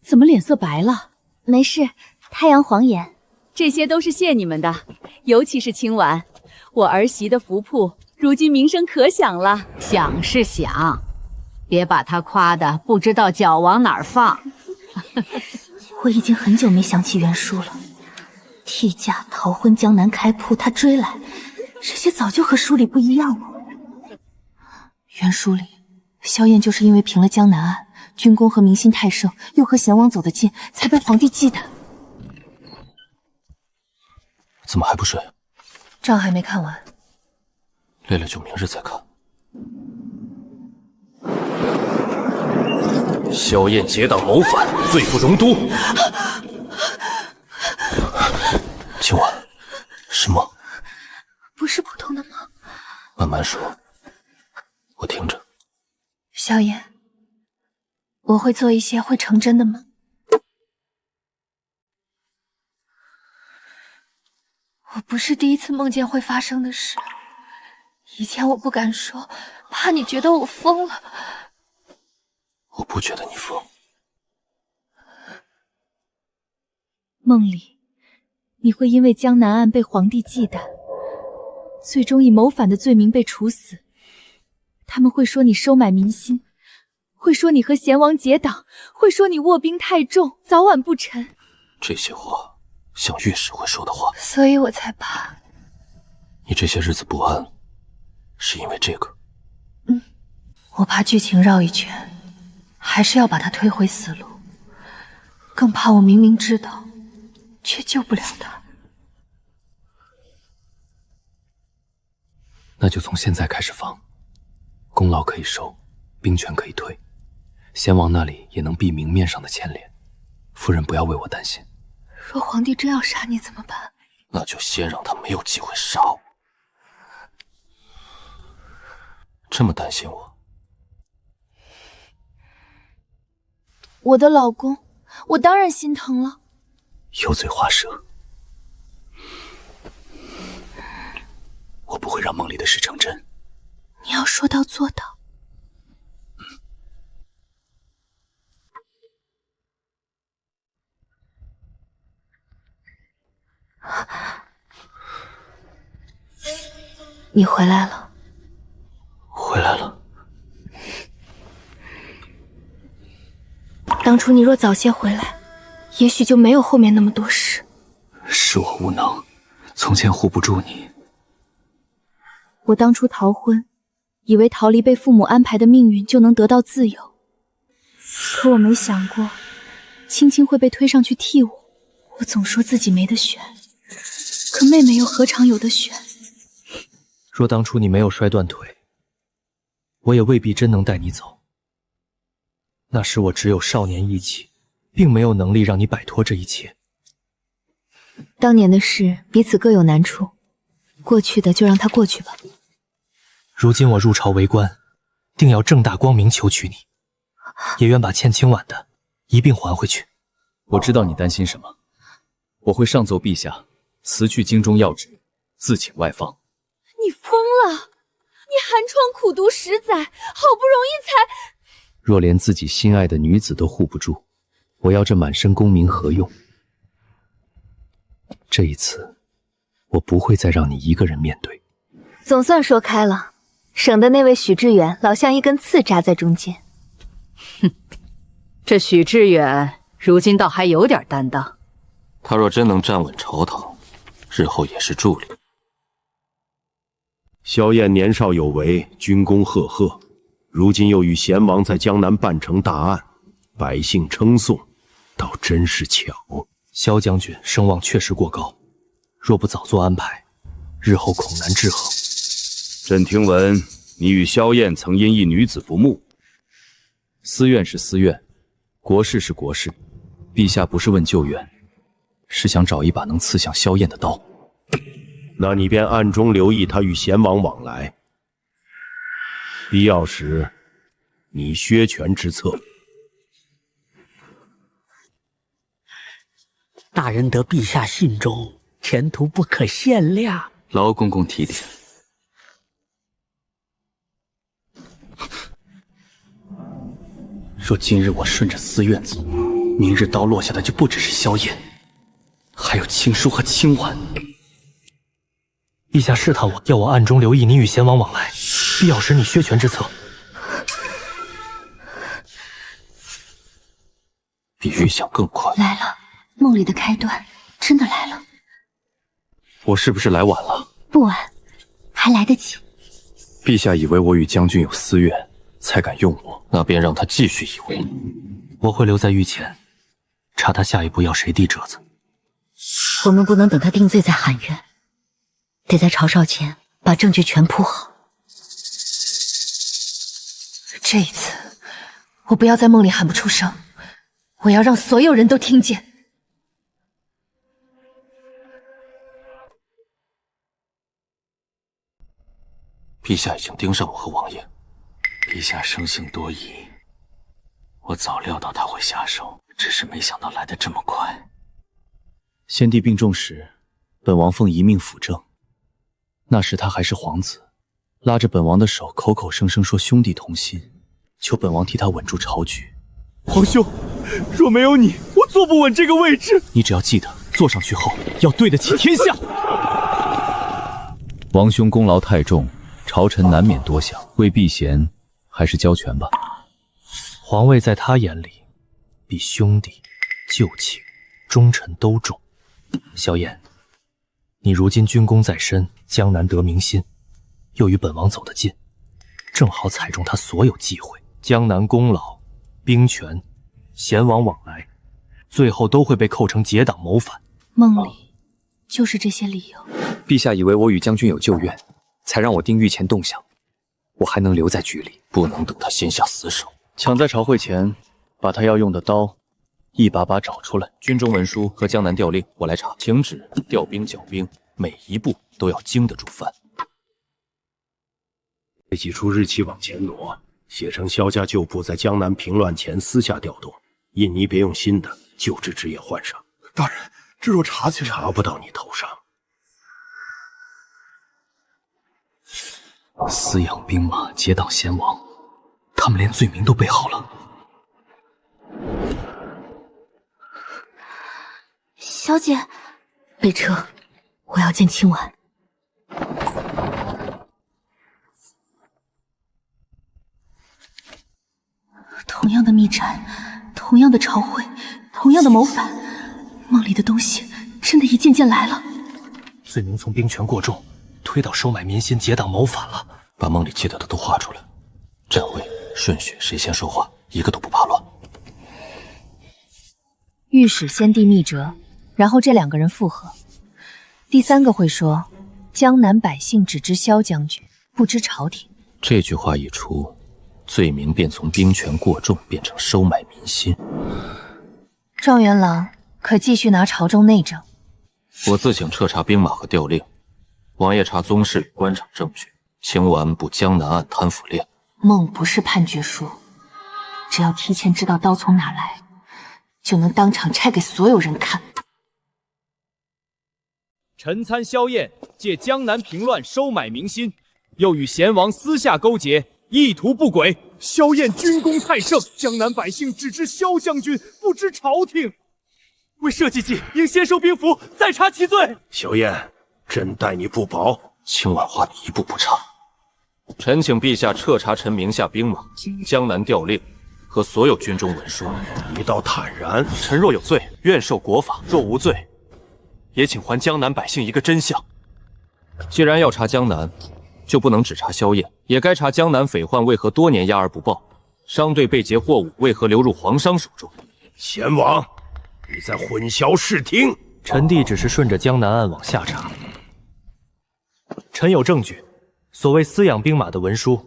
怎么脸色白了？没事，太阳晃眼。这些都是谢你们的，尤其是清婉，我儿媳的福铺，如今名声可响了。想是想，别把她夸的不知道脚往哪儿放。我已经很久没想起袁术了，替嫁、逃婚、江南开铺，他追来，这些早就和书里不一样了。袁书里，萧燕就是因为平了江南案，军功和民心太盛，又和贤王走得近，才被皇帝忌惮。怎么还不睡？账还没看完，累了就明日再看。萧燕结党谋反，罪不容诛。今晚是梦，不是普通的梦。慢慢说，我听着。萧燕，我会做一些会成真的梦。我不是第一次梦见会发生的事，以前我不敢说，怕你觉得我疯了。我不觉得你疯。梦里，你会因为江南案被皇帝忌惮，最终以谋反的罪名被处死。他们会说你收买民心，会说你和贤王结党，会说你卧兵太重，早晚不沉。这些话像御史会说的话，所以我才怕。你这些日子不安，是因为这个？我怕剧情绕一圈，还是要把他推回死路，更怕我明明知道，却救不了他。那就从现在开始防，功劳可以收，兵权可以退，贤王那里也能避明面上的牵连。夫人不要为我担心。若皇帝真要杀你怎么办？那就先让他没有机会杀我。这么担心我？我的老公，我当然心疼了。油嘴滑舌，我不会让梦里的事成真。你要说到做到。你回来了。回来了。当初你若早些回来，也许就没有后面那么多事。是我无能，从前护不住你。我当初逃婚，以为逃离被父母安排的命运就能得到自由，可我没想过，青青会被推上去替我。我总说自己没得选，可妹妹又何尝有得选？若当初你没有摔断腿，我也未必真能带你走。那时我只有少年意气，并没有能力让你摆脱这一切。当年的事，彼此各有难处，过去的就让它过去吧。如今我入朝为官，定要正大光明求娶你，也愿把欠清婉的一并还回去。我知道你担心什么，我会上奏陛下，辞去京中要职，自请外放。你疯了！你寒窗苦读10载，好不容易才……若连自己心爱的女子都护不住，我要这满身功名何用？这一次，我不会再让你一个人面对。总算说开了，省得那位许志远老像一根刺扎在中间。哼，这许志远如今倒还有点担当。他若真能站稳朝堂，日后也是助理。萧燕年少有为，军功赫赫，如今又与贤王在江南办成大案，百姓称颂，倒真是巧。萧将军声望确实过高，若不早做安排，日后恐难制衡。朕听闻你与萧燕曾因一女子不睦。私怨是私怨，国事是国事，陛下不是问救援，是想找一把能刺向萧燕的刀。那你便暗中留意他与贤王往来，必要时你削权之策。大人得陛下信中，前途不可限量。劳公公提点。若今日我顺着私怨走，明日刀落下的就不只是萧燕，还有青书和青丸。陛下试探我，要我暗中留意你与贤王往来，必要时你削权之策。比预想更快。来了，梦里的开端真的来了。我是不是来晚了？不晚，还来得及。陛下以为我与将军有私怨，才敢用我，那便让他继续以为。我会留在御前，查他下一步要谁递折子。我们不能等他定罪再喊冤，得在朝哨前把证据全铺好。这一次，我不要在梦里喊不出声，我要让所有人都听见。陛下已经盯上我和王爷。陛下生性多疑，我早料到他会下手，只是没想到来得这么快。先帝病重时，本王奉遗命辅政，那时他还是皇子，拉着本王的手，口口声声说兄弟同心，求本王替他稳住朝局。皇兄，若没有你，我坐不稳这个位置。你只要记得，坐上去后要对得起天下。王兄功劳太重，朝臣难免多想，为避嫌，还是交权吧。皇位在他眼里，比兄弟、旧情、忠臣都重。萧燕，你如今军功在身，江南得民心，又与本王走得近，正好踩中他所有忌讳。江南功劳、兵权、贤王往来，最后都会被扣成结党谋反。梦里就是这些理由。陛下以为我与将军有旧怨，才让我定御前动向，我还能留在局里，不能等他先下死手。抢在朝会前，把他要用的刀一把把找出来。军中文书和江南调令，我来查。请旨调兵剿兵，每一步都要经得住翻。这几处日期往前挪，写成萧家旧部在江南平乱前私下调动。印尼别用新的，旧制纸也换上。大人，这若查起来，查不到你头上。私养兵马，结党贤王，他们连罪名都备好了。小姐，备车，我要见青婉。同样的密战，同样的朝会，同样的谋反，梦里的东西真的一件件来了。罪名从兵权过重推到收买民心、结党谋反了。把梦里记得的都画出来，站位、顺序，谁先说话，一个都不怕乱。御史先递密折，然后这两个人附和。第三个会说：“江南百姓只知萧将军，不知朝廷。”这句话一出，罪名便从兵权过重变成收买民心。状元郎可继续拿朝中内政。我自请彻查兵马和调令，王爷查宗室、官场证据。秦完布江南案贪腐链。梦不是判决书，只要提前知道刀从哪来，就能当场拆给所有人看。陈参萧燕借江南平乱收买民心，又与贤王私下勾结，意图不轨。萧燕军功太盛，江南百姓只知萧将军，不知朝廷。为社稷计，应先收兵符，再查其罪。萧燕，朕待你不薄。秦婉话你一步不差。臣请陛下彻查臣名下兵马、江南调令和所有军中文书。一道坦然。臣若有罪，愿受国法；若无罪，也请还江南百姓一个真相。既然要查江南，就不能只查萧燕，也该查江南匪患为何多年押而不报，商队被劫货物为何流入皇商手中。贤王，你在混淆视听。臣弟只是顺着江南案往下查。臣有证据，所谓私养兵马的文书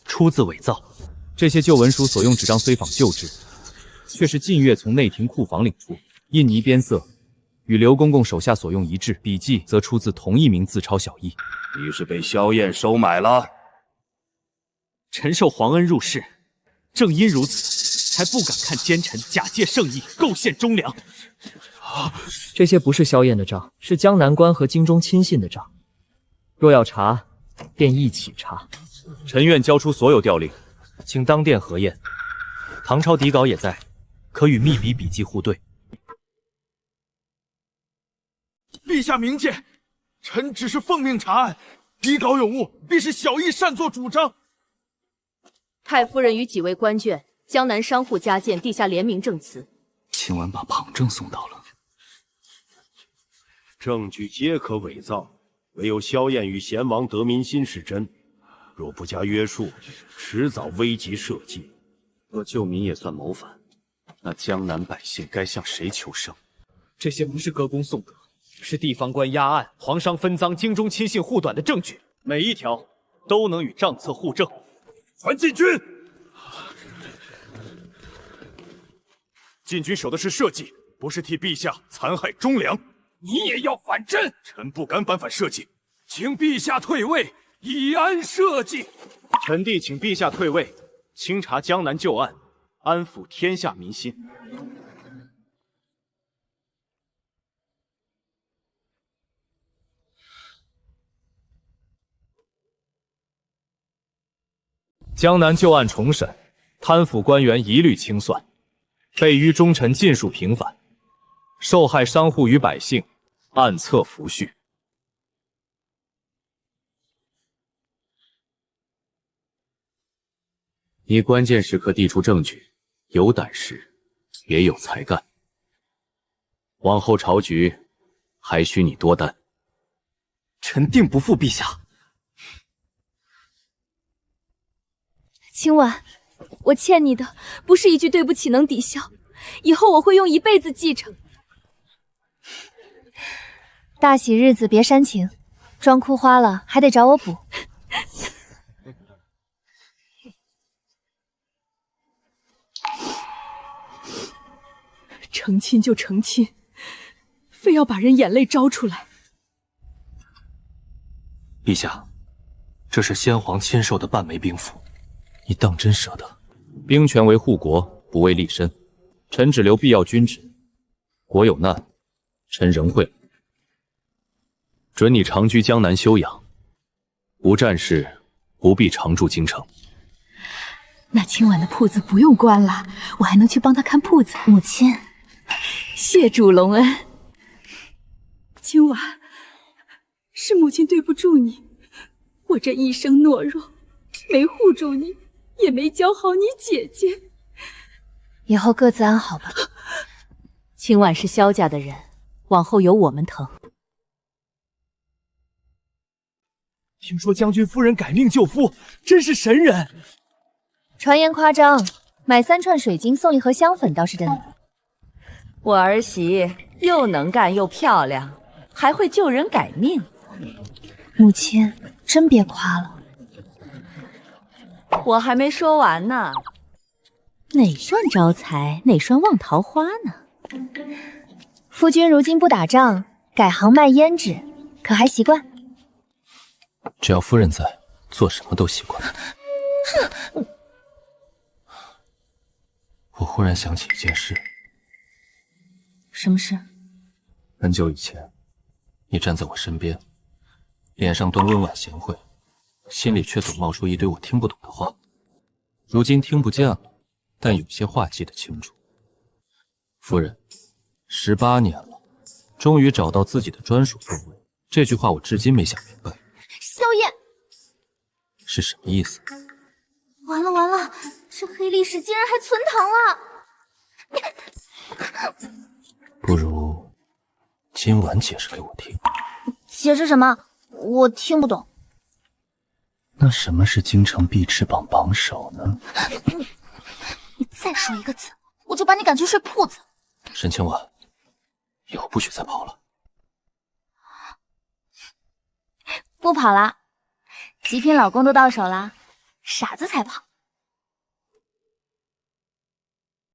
出自伪造。这些旧文书所用纸张虽仿旧制，却是近月从内廷库房领出，印泥边色，与刘公公手下所用一致，笔记则出自同一名自抄小吏。你是被萧燕收买了？臣受皇恩入仕，正因如此，才不敢看奸臣假借圣意构陷忠良。这些不是萧燕的账，是江南官和京中亲信的账。若要查，便一起查。臣愿交出所有调令，请当殿核验。唐朝底稿也在，可与密笔笔记互对。陛下明鉴，臣只是奉命查案，底稿有误，必是小义擅作主张。太夫人与几位官眷，江南商户加见陛下联名证词。今晚把旁证送到了，证据皆可伪造，唯有萧燕与贤王得民心是真。若不加约束，迟早危及社稷。若救民也算谋反，那江南百姓该向谁求生？这些不是歌功颂德，是地方官压案、皇商分赃、京中亲信护短的证据，每一条都能与账册互证。传禁军，禁军守的是社稷，不是替陛下残害忠良。你也要反朕？臣不敢反社稷，请陛下退位，以安社稷。臣弟请陛下退位，清查江南旧案，安抚天下民心。江南旧案重审，贪腐官员一律清算，被愚忠臣尽数平反，受害商户与百姓按册抚恤。你关键时刻递出证据，有胆识，也有才干。往后朝局，还需你多担。臣定不负陛下。清婉，我欠你的不是一句对不起能抵消，以后我会用一辈子记着。大喜日子别煽情，妆哭花了还得找我补。成亲就成亲，非要把人眼泪招出来。陛下，这是先皇亲授的半枚兵符，你当真舍得？兵权为护国，不为立身。臣只留必要军职，国有难，臣仍会来。准你长居江南休养，无战事，不必常驻京城。那今晚的铺子不用关了，我还能去帮他看铺子。母亲，谢主隆恩。今晚是母亲对不住你，我这一生懦弱，没护住你，也没教好你姐姐。以后各自安好吧。清婉是萧家的人，往后有我们疼。听说将军夫人改命救夫，真是神人。传言夸张，买3串水晶送1盒香粉倒是真的。我儿媳又能干又漂亮，还会救人改命。母亲，真别夸了。我还没说完呢，哪算招财，哪算望桃花呢？夫君如今不打仗，改行卖胭脂，可还习惯？只要夫人在，做什么都习惯。我忽然想起一件事。什么事？很久以前，你站在我身边，脸上端温婉贤惠，心里却总冒出一堆我听不懂的话。如今听不见了，但有些话记得清楚。夫人，18年了，终于找到自己的专属座位。这句话我至今没想明白。萧燕，是什么意思？完了完了，这黑历史竟然还存堂了！不如今晚解释给我听。解释什么？我听不懂。那什么是京城碧翅膀榜首呢？你再说一个字，我就把你赶去睡铺子。沈清婉，以后不许再跑了。不跑啦，极品老公都到手啦，傻子才跑。